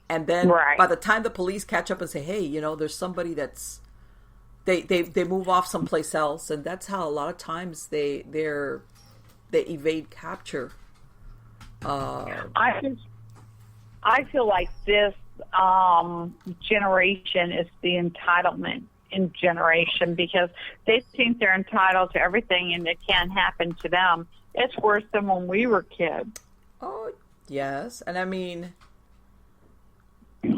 And then by the time the police catch up and say, hey, there's somebody that's, they move off someplace else. And that's how a lot of times they evade capture. I feel like this generation is the entitlement in generation, because they think they're entitled to everything and it can't happen to them. It's worse than when we were kids. Oh, yes. And I mean, as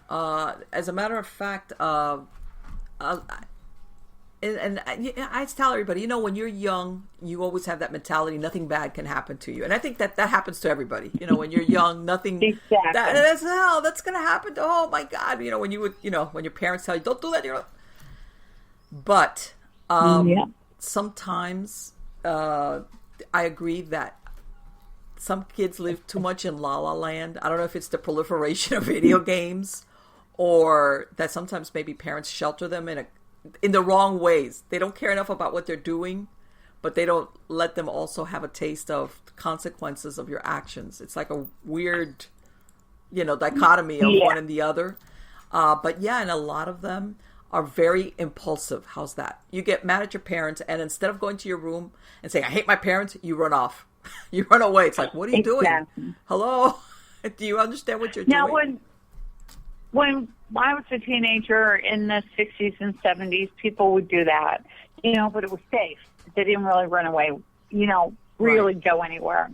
a matter of fact, and I tell everybody, when you're young, you always have that mentality, nothing bad can happen to you. And I think that happens to everybody. When you're young, nothing, that's hell, that's going to happen to, oh my God, when you would, when your parents tell you, don't do that, But, sometimes, I agree that some kids live too much in la la land. I don't know if it's the proliferation of video games, or that sometimes maybe parents shelter them in the wrong ways. They don't care enough about what they're doing, but they don't let them also have a taste of consequences of your actions. It's like a weird, dichotomy of one and the other. But and a lot of them are very impulsive. How's that? You get mad at your parents, and instead of going to your room and saying, I hate my parents, you run off. You run away. It's like, what are you doing? Hello? Do you understand what you're doing? Now, when I was a teenager in the 60s and 70s, people would do that, but it was safe. They didn't really run away, really go anywhere.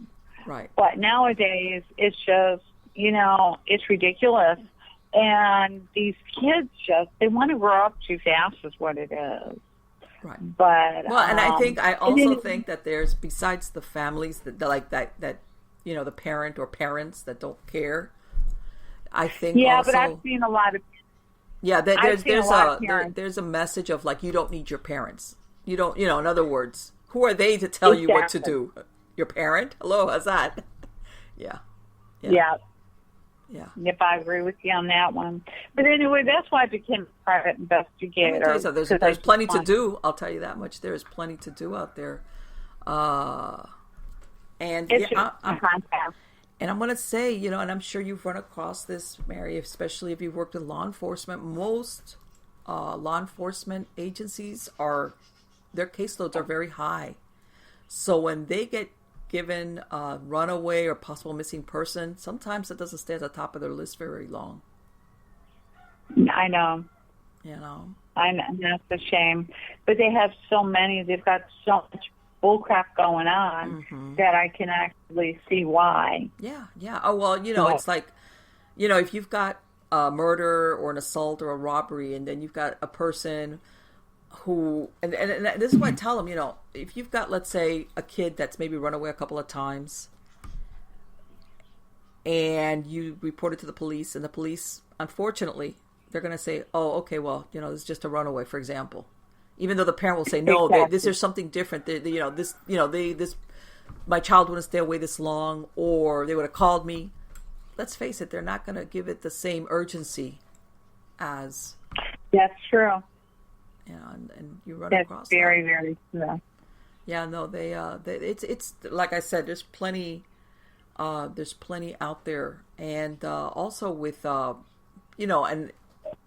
Right. But nowadays, it's just, it's ridiculous. And these kids they want to grow up too fast is what it is. Right. But, and I also think that there's, besides the families that like that, the parent or parents that don't care, I think also, but I've seen a lot of. Yeah, there's a message of like, you don't need your parents. You don't, in other words, who are they to tell you what to do? Your parent? Hello, how's that? Yeah. If I agree with you on that one. But anyway, that's why I became a private investigator. Let me tell you something. There's plenty to do. I'll tell you that much. There's plenty to do out there. And and I'm going to say, and I'm sure you've run across this, Mary, especially if you've worked in law enforcement. Most law enforcement agencies their caseloads are very high. So when they get given a runaway or possible missing person, sometimes it doesn't stay at the top of their list very long. I know. I know. That's a shame. But they have so many. They've got so much bullcrap going on that I can actually see why. Yeah. Oh, well, it's like, if you've got a murder or an assault or a robbery, and then you've got a person who, and this is what I tell them, if you've got, let's say, a kid that's maybe run away a couple of times, and you report it to the police, and the police, unfortunately, they're going to say, oh, okay, well, it's just a runaway, for example. Even though the parent will say, no, Exactly. there's something different. My child wouldn't stay away this long, or they would have called me. Let's face it, they're not going to give it the same urgency as. That's true. And you run That's across very, that. very true. Yeah, no, they it's like I said, there's plenty out there, and also with and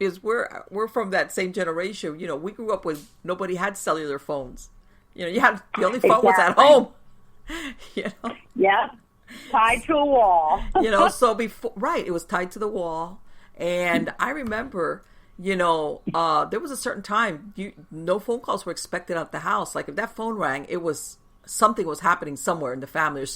is we're from that same generation. We grew up with nobody had cellular phones. You had the only phone was at home. Yeah, tied to a wall. So before, right, it was tied to the wall, and I remember. There was a certain time no phone calls were expected at the house. Like if that phone rang, it was something was happening somewhere in the family.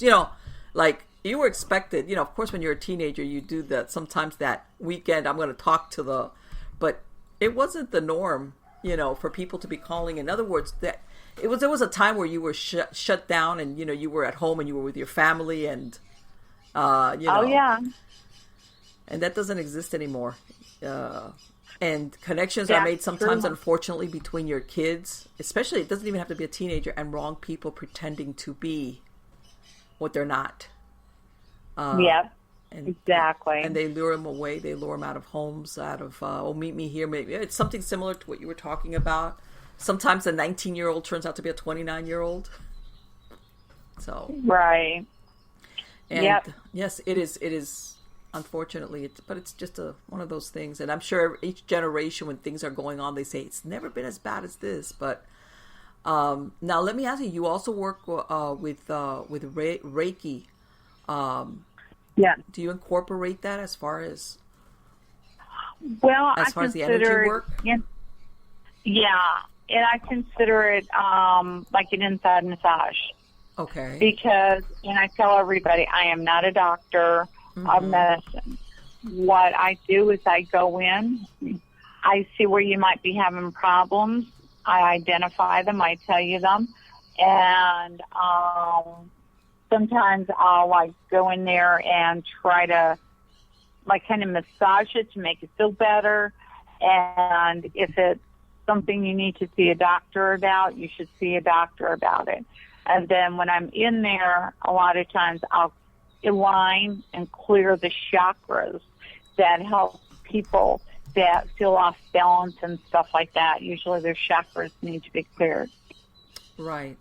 Like you were expected. Of course, when you're a teenager, you do that. Sometimes that weekend, I'm going to talk to but it wasn't the norm. For people to be calling. In other words, that there was a time where you were shut down, and you were at home and you were with your family, and Oh yeah. And that doesn't exist anymore. And connections are made sometimes, unfortunately, between your kids. Especially, it doesn't even have to be a teenager, and wrong people pretending to be what they're not. Yep, exactly. And they lure them away. They lure them out of homes, out of, meet me here. Maybe it's something similar to what you were talking about. Sometimes a 19-year-old turns out to be a 29-year-old. So. Right. And yes, it is. Unfortunately, but it's just one of those things. And I'm sure each generation, when things are going on, they say it's never been as bad as this. But now, let me ask you: you also work with Reiki. Yeah. Do you incorporate that as far as? Well, as far as the energy work. Yeah, and I consider it like an inside massage. Okay. Because, and I tell everybody, I am not a doctor. Of medicine. What I do is I go in, I see where you might be having problems, I identify them, I tell you them, and sometimes I'll like go in there and try to like kind of massage it to make it feel better, and if it's something you need to see a doctor about, you should see a doctor about it. And then when I'm in there, a lot of times I'll align and clear the chakras that help people that feel off balance and stuff like that. Usually their chakras need to be cleared. Right.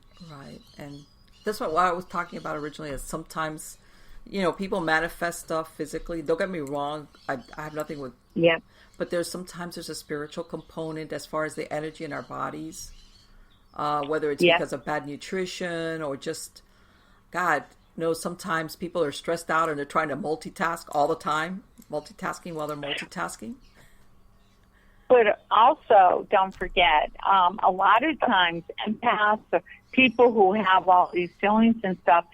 And that's what I was talking about originally, is sometimes, people manifest stuff physically. Don't get me wrong. I have nothing with... Yeah. But there's a spiritual component as far as the energy in our bodies, whether it's because of bad nutrition or just, God... sometimes people are stressed out and they're trying to multitask all the time, multitasking while they're multitasking. But also, don't forget, a lot of times empaths, or people who have all these feelings and stuff,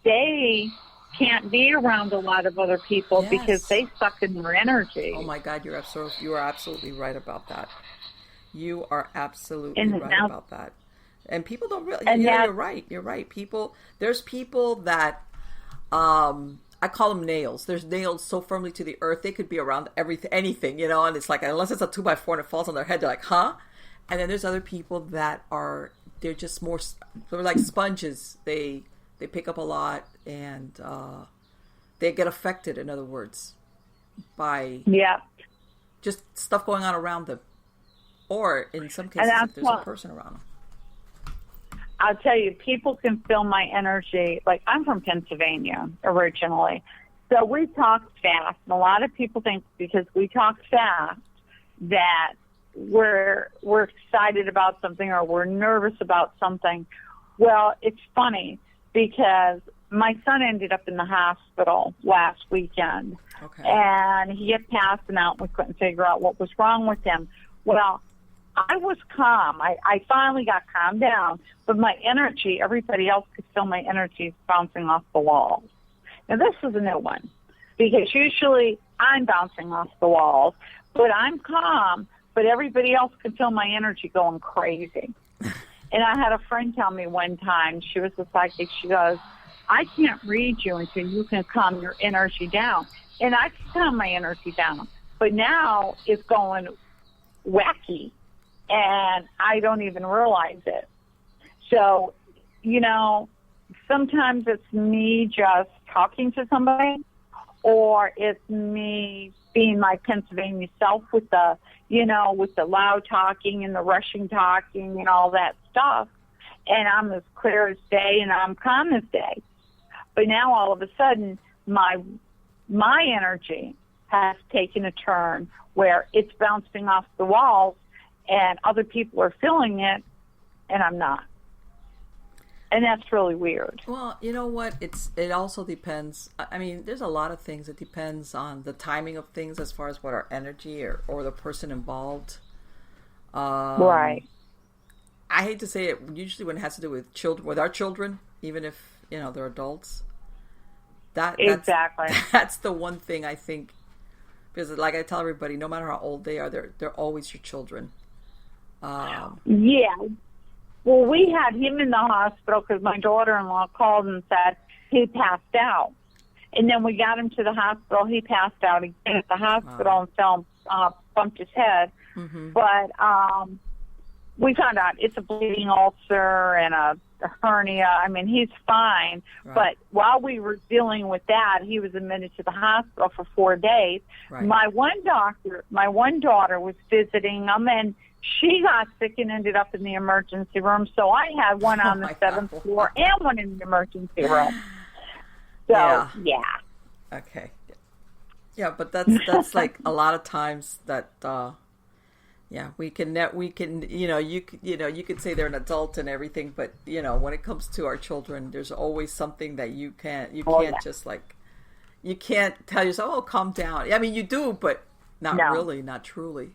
they can't be around a lot of other people because they suck in their energy. Oh my God, you are absolutely right about that. You are absolutely right about that. And people don't really, you're right. There's people that, I call them nails. There's nails so firmly to the earth, they could be around anything, and it's like, unless it's a 2x4 and it falls on their head, they're like, huh? And then there's other people that they're just more, they're like sponges. They pick up a lot, and they get affected, in other words, by just stuff going on around them. Or in some cases, if there's a person around them. I'll tell you, people can feel my energy. Like, I'm from Pennsylvania originally, so we talk fast. And a lot of people think because we talk fast that we're excited about something or we're nervous about something. Well, it's funny because my son ended up in the hospital last weekend, and he had passed out, and we couldn't figure out what was wrong with him. Well, I was calm. I finally got calmed down, but my energy, everybody else could feel my energy bouncing off the walls. Now, this is a new one, because usually I'm bouncing off the walls, but I'm calm, but everybody else could feel my energy going crazy. And I had a friend tell me one time, she was a psychic, she goes, I can't read you until you can calm your energy down. And I can calm my energy down, But now it's going wacky, and I don't even realize it. So, sometimes it's me just talking to somebody, or it's me being my Pennsylvania self with the, with the loud talking and the rushing talking and all that stuff. And I'm as clear as day and I'm calm as day. But now all of a sudden, my energy has taken a turn where it's bouncing off the walls and other people are feeling it and I'm not. And that's really weird. Well, you know what? It also depends. I mean, there's a lot of things. It depends on the timing of things as far as what our energy or the person involved. Right. I hate to say it. Usually, when it has to do with children, with our children, even if they're adults, that's the one thing I think. Because, like I tell everybody, no matter how old they are, they're always your children. Yeah. Well, we had him in the hospital because my daughter-in-law called and said he passed out. And then we got him to the hospital. He passed out again at the hospital and fell, bumped his head. Mm-hmm. But we found out it's a bleeding ulcer and a hernia. I mean, he's fine. Right. But while we were dealing with that, he was admitted to the hospital for 4 days. Right. My one daughter was visiting him, and she got sick and ended up in the emergency room. So I had one on the 7th floor and one in the emergency room. So, yeah. Okay. Yeah, but that's like a lot of times that, we can, you could say they're an adult and everything, but, when it comes to our children, there's always something that you can't just like, you can't tell yourself, oh, calm down. I mean, you do, but not really, not truly.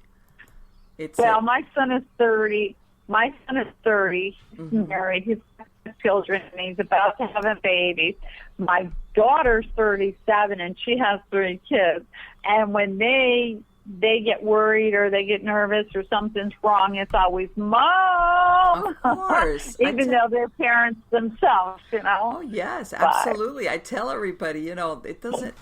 My son is 30. My son is 30. He's mm-hmm. married. He's got children, and he's about to have a baby. My daughter's 37, and she has 3 kids. And when they get worried or they get nervous or something's wrong, it's always Mom. Of course. Even though they're parents themselves, Oh, yes, absolutely. But I tell everybody, it doesn't,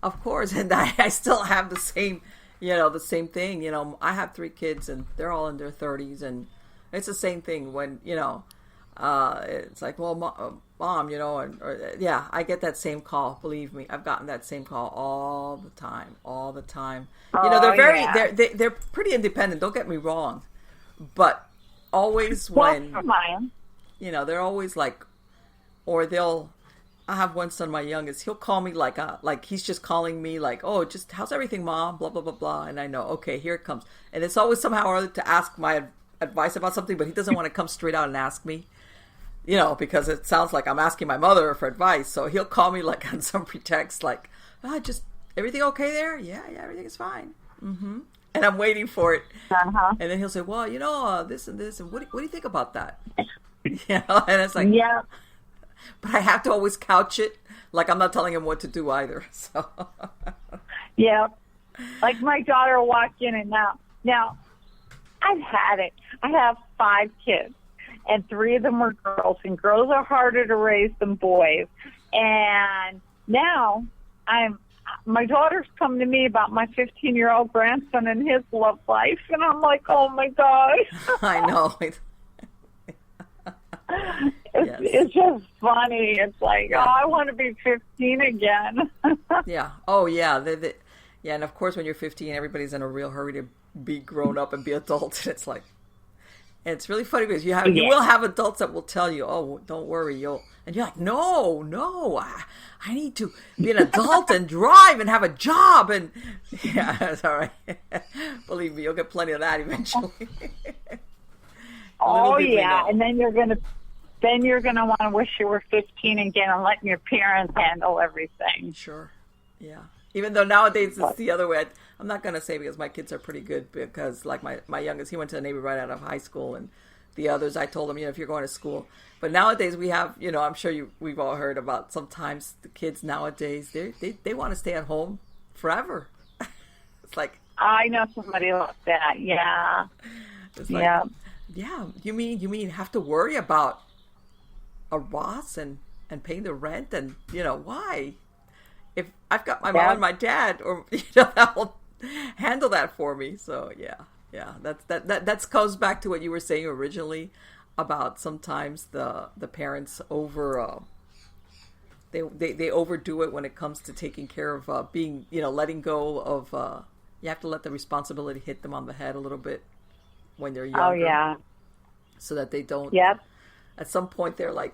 of course, and I still have the same... the same thing, I have 3 kids and they're all in their 30s, and it's the same thing when, it's like, well, Mom, I get that same call. Believe me, I've gotten that same call all the time. They're they're pretty independent. Don't get me wrong, but always they're always like, or I have one son, my youngest. He'll call me like he's just calling me like, oh, just how's everything, Mom? Blah blah blah blah. And I know, okay, here it comes. And it's always somehow or other to ask my advice about something, but he doesn't want to come straight out and ask me, because it sounds like I'm asking my mother for advice. So he'll call me like on some pretext, like, just everything okay there? Yeah, everything is fine. Mm-hmm. And I'm waiting for it. Uh-huh. And then he'll say, well, this and this, and what do you think about that? And it's like, yeah. But I have to always couch it like I'm not telling him what to do either. So yeah, like my daughter will walk in and now I've had it. I have 5 kids, and 3 of them are girls, and girls are harder to raise than boys. And now my daughter's come to me about my 15-year-old grandson and his love life, and I'm like, oh my God. I know. It's just funny. It's like, I want to be 15 again. Yeah. Oh, yeah. Yeah, and of course, when you're 15, everybody's in a real hurry to be grown up and be adults. And it's like, and it's really funny because you will have adults that will tell you, oh, don't worry, and you're like, no, I need to be an adult and drive and have a job, and it's all right. Believe me, you'll get plenty of that eventually. Oh yeah, and then you're gonna want to wish you were 15 again and letting your parents handle everything. Sure, yeah. Even though nowadays it's the other way. I'm not gonna say because my kids are pretty good, because like my youngest, he went to the Navy right out of high school, and the others I told them, if you're going to school. But nowadays we have, I'm sure we've all heard about sometimes the kids nowadays they want to stay at home forever. It's like, I know somebody like that. Yeah. It's like, yeah, you mean have to worry about a Ross and paying the rent, and why? If I've got my mom and my dad, or handle that for me. So yeah, that comes back to what you were saying originally about sometimes the parents over they overdo it when it comes to taking care of being, letting go of you have to let the responsibility hit them on the head a little bit when they're younger. Oh yeah. So that they don't. Yep. At some point they're like,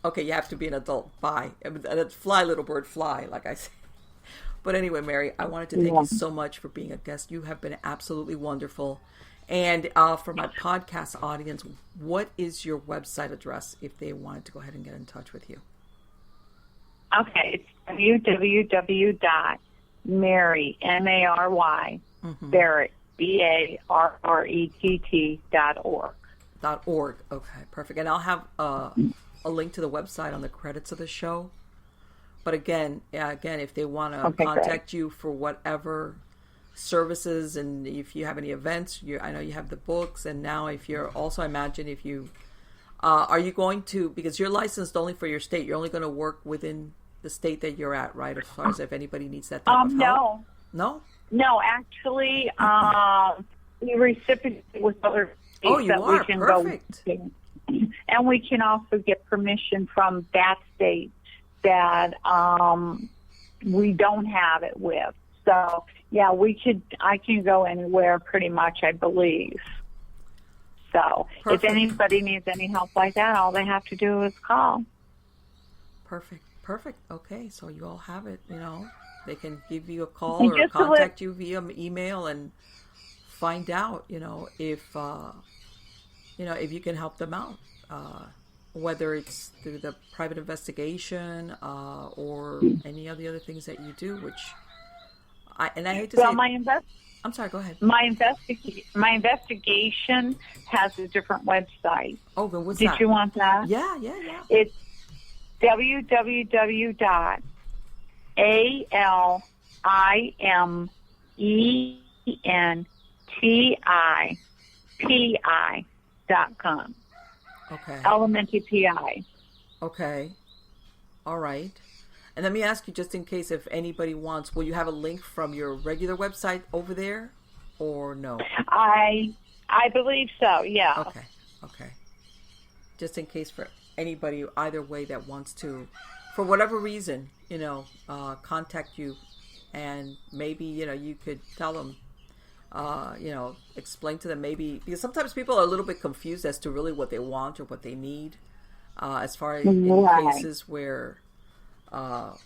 okay, you have to be an adult. Bye. Fly, little bird, fly, like I say. But anyway, Mary, I wanted to thank you so much for being a guest. You have been absolutely wonderful. And for my podcast audience, what is your website address if they wanted to go ahead and get in touch with you? Okay, it's www.mary, M-A-R-Y, Barrett, BARRETT.org. .org. Okay, perfect. And I'll have a link to the website on the credits of the show. But again, if they want to contact you for whatever services, and if you have any events, I know you have the books, and now if you're also, I imagine if you, are you going to, because you're licensed only for your state, you're only going to work within the state that you're at, right? As far as if anybody needs that type of help? No? No, actually, we reciprocate with other states. Oh, you are? We can perfect. Go, and we can also get permission from that state that we don't have it with. So, yeah, I can go anywhere pretty much, I believe. So, perfect. If anybody needs any help like that, all they have to do is call. Perfect. Okay, so you all have it, They can give you a call or contact you via email and find out, if you can help them out. Whether it's through the private investigation or any of the other things that you do, which I hate to say. I'm sorry. Go ahead. My investigation has a different website. Oh, then what's that? Did you want that? Yeah. It's www.ALIMENTIPI.com. Okay. Elementary PI. Okay. All right. And let me ask you, just in case if anybody wants, will you have a link from your regular website over there or no? I believe so, yeah. Okay. Just in case for anybody either way that wants to, for whatever reason, contact you, and maybe, you could tell them, explain to them maybe, because sometimes people are a little bit confused as to really what they want or what they need, as far as in cases where,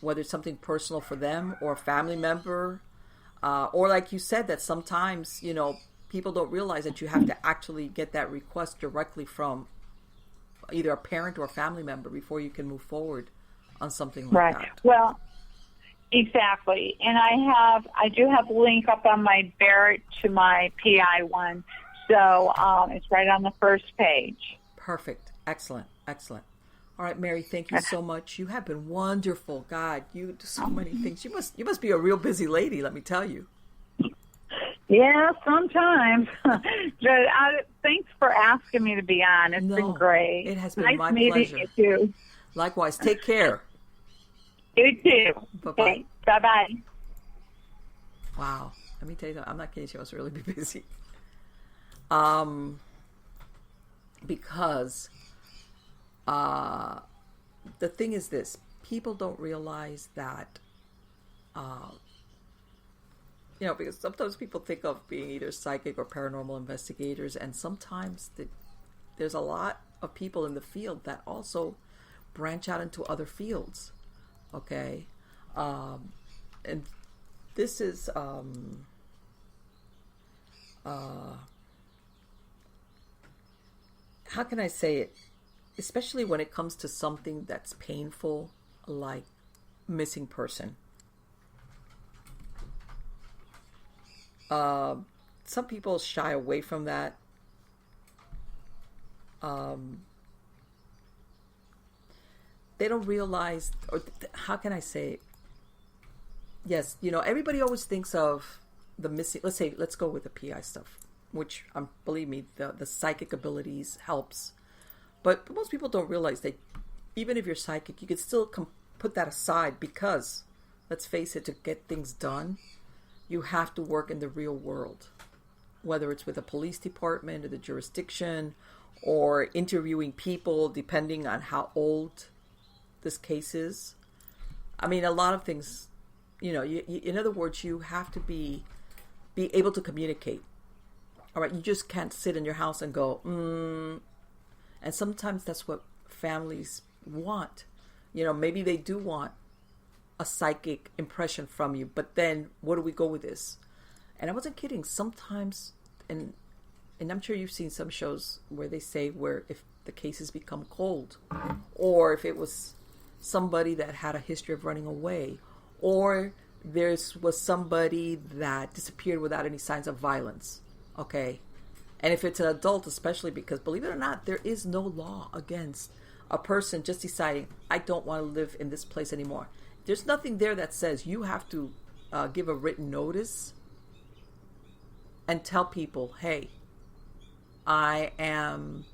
whether it's something personal for them or a family member, or like you said, that sometimes, people don't realize that you have to actually get that request directly from either a parent or a family member before you can move forward on something like that. Well, exactly. And I do have a link up on my Barrett to my PI one. So it's right on the first page. Perfect. Excellent. All right, Mary, thank you so much. You have been wonderful. God, you do so many things. You must be a real busy lady, let me tell you. Yeah, sometimes. Thanks for asking me to be on. It's been great. It has been nice my meeting pleasure. You too. Likewise. Take care. You too. Bye-bye. Okay, bye-bye. Wow. Let me tell you something. I'm not kidding. She must really be busy. Because the thing is this. People don't realize that, because sometimes people think of being either psychic or paranormal investigators, and sometimes there's a lot of people in the field that also branch out into other fields. Okay. And this is, how can I say it? Especially when it comes to something that's painful, like missing person. Some people shy away from that. They don't realize, or how can I say it? Yes, everybody always thinks of the missing, let's go with the PI stuff, which, believe me, the psychic abilities helps. But most people don't realize that even if you're psychic, you can still put that aside, because, let's face it, to get things done, you have to work in the real world, whether it's with a police department or the jurisdiction or interviewing people, depending on how old this case is. I mean, a lot of things, you know, in other words, you have to be able to communicate. All right, you just can't sit in your house and go, And sometimes that's what families want. You know, maybe they do want a psychic impression from you, but then where do we go with this? And I wasn't kidding. Sometimes, and I'm sure you've seen some shows where they say where if the cases become cold, or if it was somebody that had a history of running away, or there was somebody that disappeared without any signs of violence. Okay. And if it's an adult, especially, because believe it or not, there is no law against a person just deciding, I don't want to live in this place anymore. There's nothing there that says you have to give a written notice and tell people, hey, I am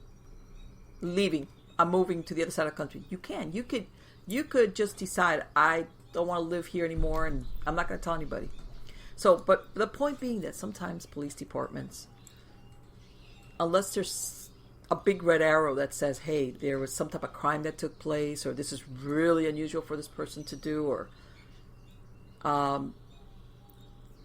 leaving. I'm moving to the other side of the country. You can. You could just decide, I don't want to live here anymore, and I'm not going to tell anybody. So, but the point being that sometimes police departments, unless there's a big red arrow that says, hey, there was some type of crime that took place, or this is really unusual for this person to do, or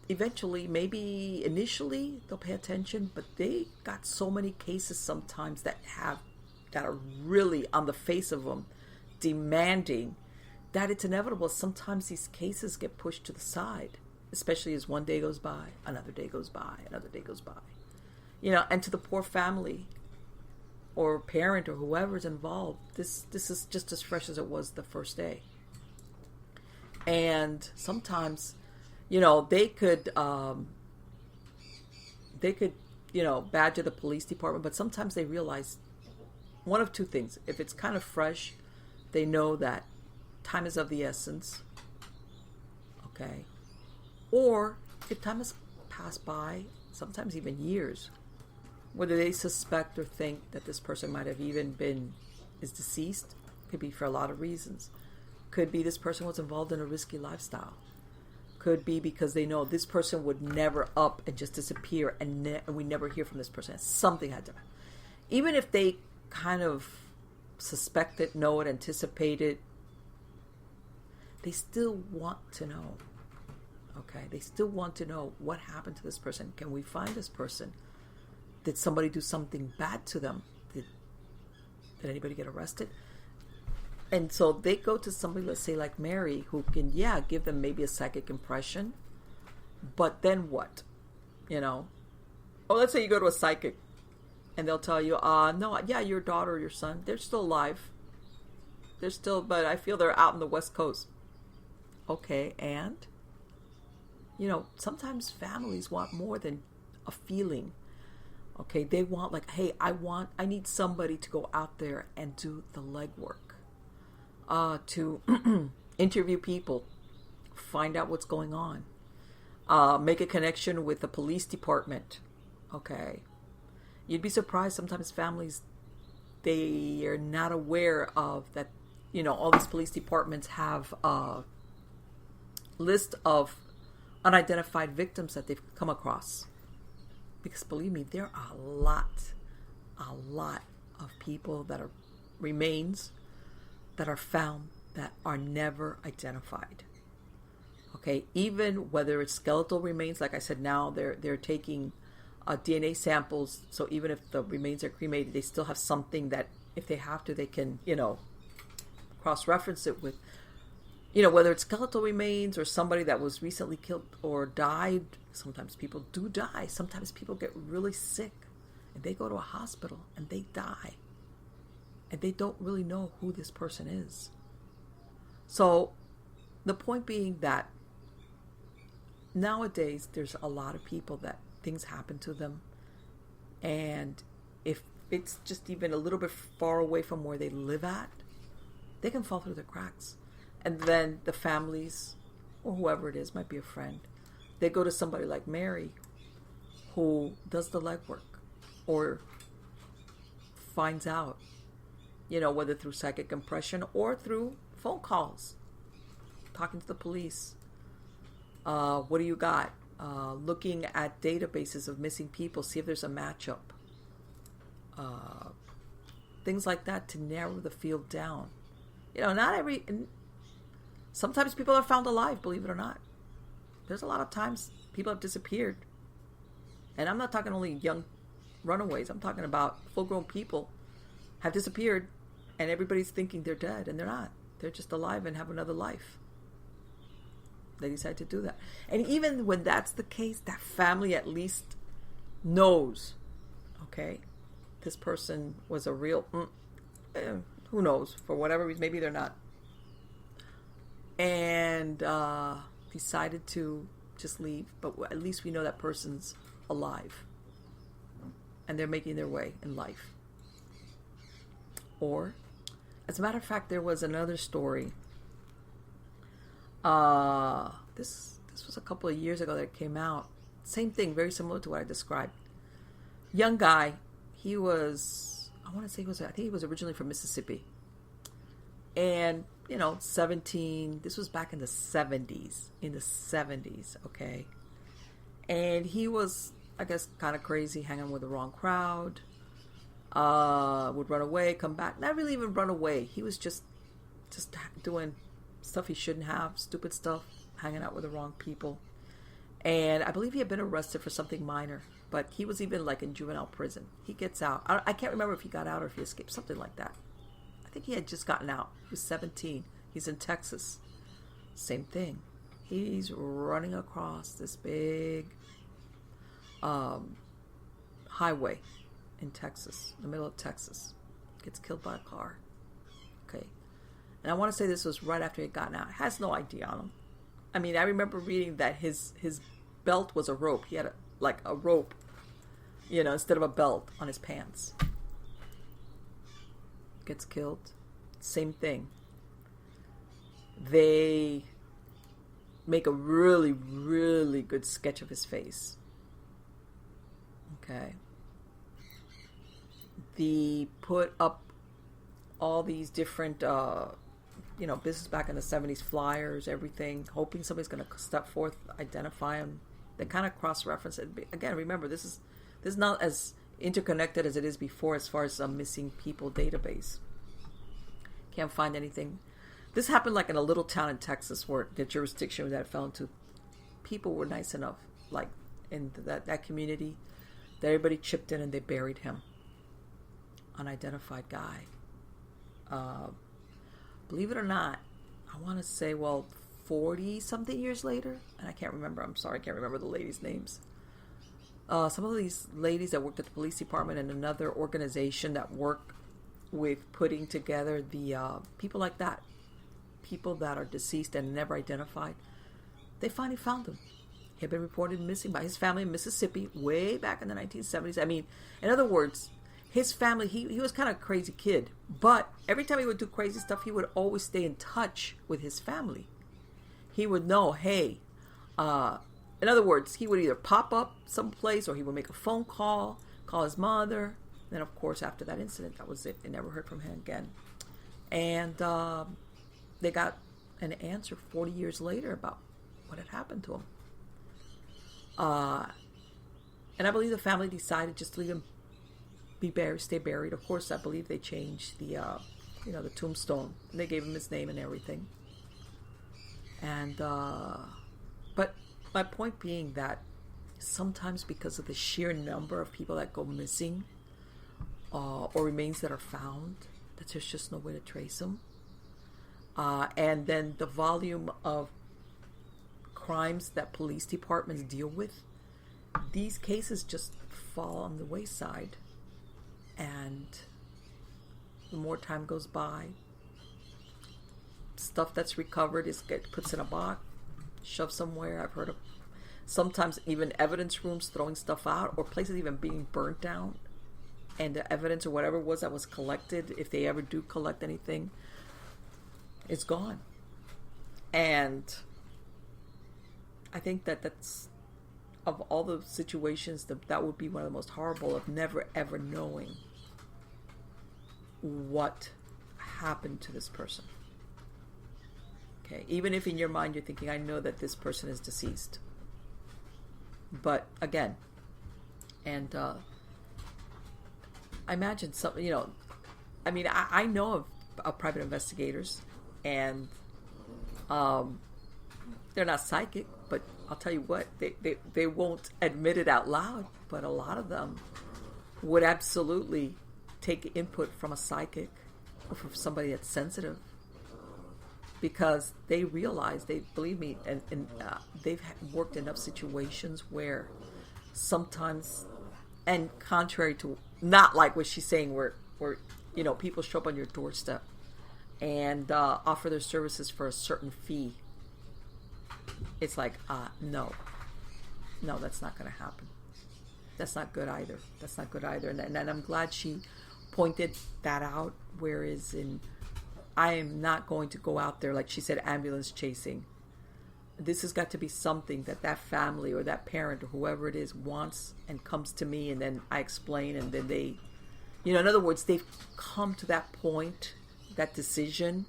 eventually, maybe initially they'll pay attention, but they got so many cases sometimes that are really on the face of them demanding that it's inevitable. Sometimes these cases get pushed to the side, especially as one day goes by, another day goes by, another day goes by. You know, and to the poor family or parent or whoever's involved, this is just as fresh as it was the first day. And sometimes, you know, they could, you know, badger the police department, but sometimes they realize one of two things. If it's kind of fresh, they know that time is of the essence. Okay. Or if time has passed by, sometimes even years, whether they suspect or think that this person might have even is deceased, could be for a lot of reasons. Could be this person was involved in a risky lifestyle. Could be because they know this person would never up and just disappear, and we never hear from this person. Something had to happen. Even if they kind of suspect it, know it, anticipate it, they still want to know. Okay, they still want to know what happened to this person. Can we find this person? Did somebody do something bad to them? Did anybody get arrested? And so they go to somebody, let's say like Mary, who can, give them maybe a psychic impression. But then what? You know? Or let's say you go to a psychic and they'll tell you, no, your daughter or your son, they're still alive. They're still, but I feel they're out on the West Coast. Okay, and? You know, sometimes families want more than a feeling. Okay, they want like, hey, I need somebody to go out there and do the legwork. To interview people, find out what's going on, make a connection with the police department. Okay, you'd be surprised sometimes families, they are not aware of that. You know, all these police departments have a list of unidentified victims that they've come across. Because believe me, there are a lot of people that are remains that are found that are never identified. Okay, even whether it's skeletal remains, like I said, now they're taking DNA samples. So even if the remains are cremated, they still have something that, if they have to, they can, you know, cross-reference it with, you know, whether it's skeletal remains or somebody that was recently killed or died. Sometimes people do die. Sometimes people get really sick and they go to a hospital and they die. And they don't really know who this person is. So the point being that nowadays there's a lot of people that things happen to them. And if it's just even a little bit far away from where they live at, they can fall through the cracks. And then the families, or whoever it is, might be a friend, they go to somebody like Mary, who does the legwork, or finds out, you know, whether through psychic impression or through phone calls, talking to the police. What do you got? looking at databases of missing people, see if there's a matchup. Things like that to narrow the field down. Sometimes people are found alive, believe it or not. There's a lot of times people have disappeared. And I'm not talking only young runaways. I'm talking about full-grown people have disappeared and everybody's thinking they're dead, and they're not. They're just alive and have another life. They decide to do that. And even when that's the case, that family at least knows, okay, this person was a real, who knows, for whatever reason, maybe they're not. And decided to just leave, but at least we know that person's alive. And they're making their way in life. Or, as a matter of fact, there was another story. This was a couple of years ago that it came out. Same thing, very similar to what I described. Young guy. He was, I think he was originally from Mississippi. And, 17. This was back in the 70s. Okay? And he was, I guess, kind of crazy, hanging with the wrong crowd. Would run away, come back. Not really even run away. He was just doing stuff he shouldn't have, stupid stuff, hanging out with the wrong people. And I believe he had been arrested for something minor, but he was even like in juvenile prison. He gets out. I can't remember if he got out or if he escaped, something like that. I think he had just gotten out. He was 17. He's in Texas. Same thing. He's running across this big highway in Texas, in the middle of Texas. Gets killed by a car. Okay. And I want to say this was right after he had gotten out. Has no ID on him. I mean, I remember reading that his belt was a rope. He had a rope, instead of a belt on his pants. Gets killed. Same thing. They make a really, really good sketch of his face. Okay. They put up all these different, business back in the 70s, flyers, everything, hoping somebody's going to step forth, identify him. They kind of cross-reference it. Again, remember, this is not as interconnected as it is before as far as a missing people database. Can't find anything. This happened like in a little town in Texas where the jurisdiction that it fell into, people were nice enough, like in that community, that everybody chipped in and they buried him. Unidentified guy. Believe it or not, I want to say, 40-something years later, and I can't remember, I'm sorry, I can't remember the ladies' names. Some of these ladies that worked at the police department and another organization that work with putting together the people like that, people that are deceased and never identified, they finally found him. He had been reported missing by his family in Mississippi way back in the 1970s. I mean, in other words, his family, he was kind of a crazy kid, but every time he would do crazy stuff, he would always stay in touch with his family. He would know, hey, in other words, he would either pop up someplace or he would make a phone call his mother. Then, of course, after that incident, that was it. They never heard from him again. And they got an answer 40 years later about what had happened to him. And I believe the family decided just to leave him stay buried. Of course, I believe they changed the tombstone. And they gave him his name and everything. And, but my point being that sometimes because of the sheer number of people that go missing, or remains that are found, that there's just no way to trace them. And then the volume of crimes that police departments deal with, these cases just fall on the wayside. And the more time goes by, stuff that's recovered puts in a box, shoved somewhere. I've heard of sometimes even evidence rooms throwing stuff out, or places even being burnt down, and the evidence or whatever it was that was collected, if they ever do collect anything, it's gone. And I think that's, of all the situations, that would be one of the most horrible, of never ever knowing what happened to this person. Okay, even if in your mind you're thinking, I know that this person is deceased. But again, and I imagine some, I mean, I know of private investigators, and they're not psychic, but I'll tell you what, they won't admit it out loud, but a lot of them would absolutely take input from a psychic or from somebody that's sensitive, because they realize, they believe me, and they've worked enough situations where sometimes, and contrary to, not like what she's saying, where people show up on your doorstep and offer their services for a certain fee. It's like, no, that's not going to happen. That's not good either. And I'm glad she pointed that out. Whereas I am not going to go out there, like she said, ambulance chasing. This has got to be something that family or that parent or whoever it is wants and comes to me, and then I explain, and then they, in other words, they've come to that point, that decision,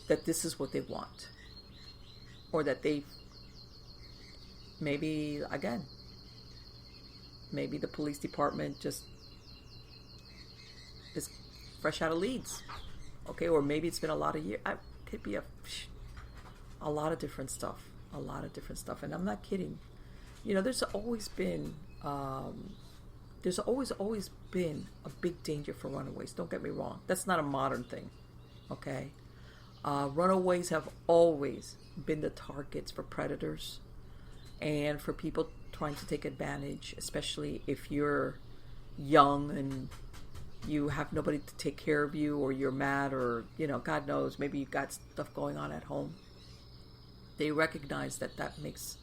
that this is what they want. Or that they, maybe the police department just is fresh out of leads. Okay, or maybe it's been a lot of years. It could be a lot of different stuff. And I'm not kidding. There's always been a big danger for runaways. Don't get me wrong. That's not a modern thing. Okay? Runaways have always been the targets for predators and for people trying to take advantage, especially if you're young and you have nobody to take care of you, or you're mad, or, God knows, maybe you've got stuff going on at home. They recognize that makes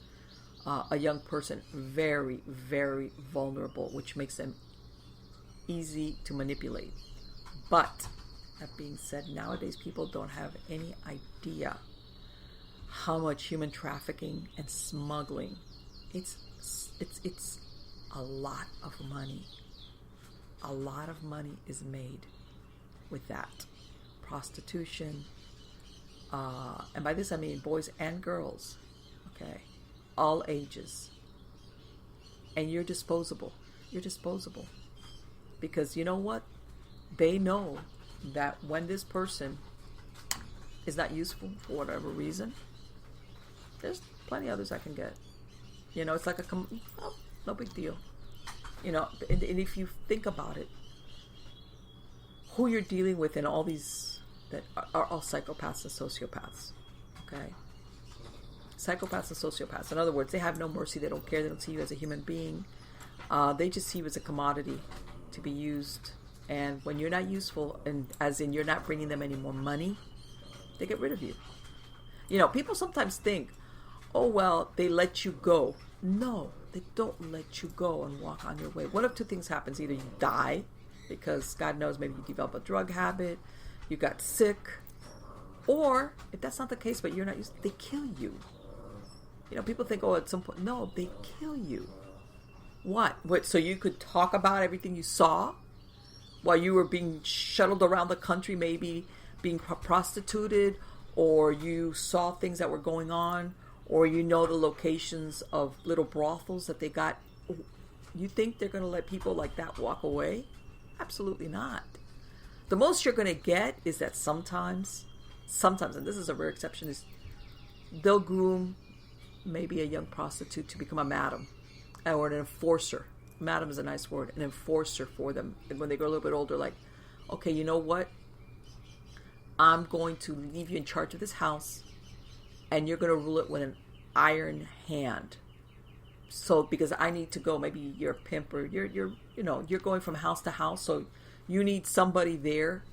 a young person very, very vulnerable, which makes them easy to manipulate. But that being said, nowadays people don't have any idea how much human trafficking and smuggling. It's a lot of money. A lot of money is made with that. Prostitution. And by this I mean boys and girls. Okay. All ages. And you're disposable. Because you know what? They know that when this person is not useful for whatever reason, there's plenty others I can get. It's like no big deal. And if you think about it, who you're dealing with in all these that are all psychopaths and sociopaths. Okay? Psychopaths and sociopaths. In other words, they have no mercy. They don't care. They don't see you as a human being. They just see you as a commodity to be used. And when you're not useful, and as in you're not bringing them any more money, they get rid of you. People sometimes think, oh, well, they let you go. No, they don't let you go and walk on your way. One of two things happens. Either you die, because God knows, maybe you develop a drug habit, you got sick, or if that's not the case, but you're not used, they kill you. People think, oh, at some point, no, they kill you. What? So you could talk about everything you saw while you were being shuttled around the country, maybe being prostituted, or you saw things that were going on, or the locations of little brothels that they got. You think they're going to let people like that walk away? Absolutely not. The most you're going to get is that sometimes, and this is a rare exception, is they'll groom maybe a young prostitute to become a madam or an enforcer. Madam is a nice word, an enforcer for them. And when they grow a little bit older, like, okay, you know what? I'm going to leave you in charge of this house, and you're going to rule it with an iron hand. So, because I need to go, maybe you're a pimp, or you're going from house to house, so you need somebody there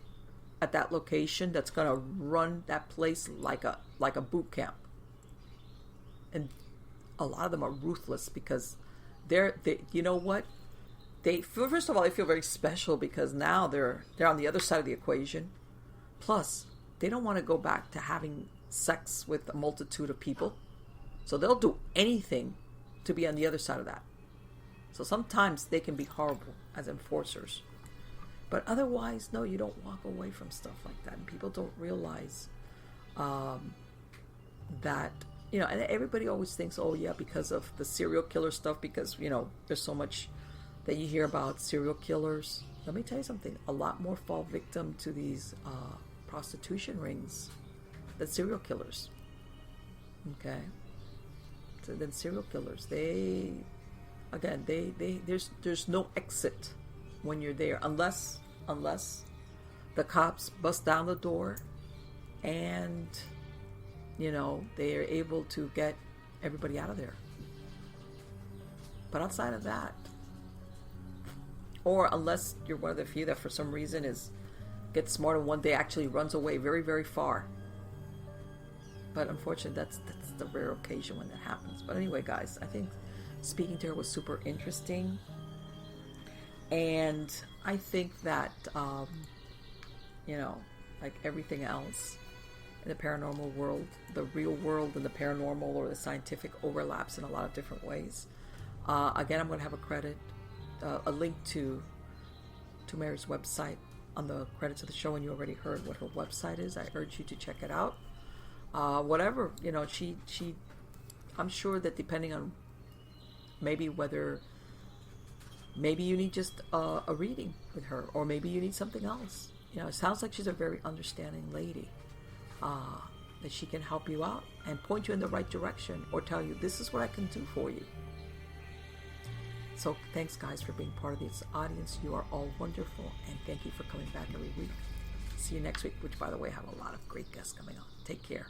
at that location that's going to run that place like a boot camp. And a lot of them are ruthless, because they you know what? First of all, they feel very special because now they're on the other side of the equation. Plus, they don't want to go back to having sex with a multitude of people. So they'll do anything to be on the other side of that. So sometimes they can be horrible as enforcers. But otherwise, no, you don't walk away from stuff like that. And people don't realize that you know, and everybody always thinks, oh yeah, because of the serial killer stuff, because, you know, there's so much that you hear about serial killers. Let me tell you something, a lot more fall victim to these prostitution rings than serial killers. Okay? So then serial killers, there's no exit when you're there, unless the cops bust down the door and, you know, they are able to get everybody out of there. But outside of that, or unless you're one of the few that for some reason gets smart and one day actually runs away very, very far. But unfortunately, that's the rare occasion when that happens. But anyway, guys, I think speaking to her was super interesting. And I think that, you know, like everything else in the paranormal world, the real world and the paranormal or the scientific overlaps in a lot of different ways. Again, I'm going to have a link to Mary's website on the credits of the show, and you already heard what her website is. I urge you to check it out. Whatever, you know, I'm sure that depending on maybe you need just a reading with her, or maybe you need something else. You know, it sounds like she's a very understanding lady, that she can help you out and point you in the right direction, or tell you, this is what I can do for you. So thanks, guys, for being part of this audience. You are all wonderful, and thank you for coming back every week. See you next week, which, by the way, I have a lot of great guests coming on. Take care.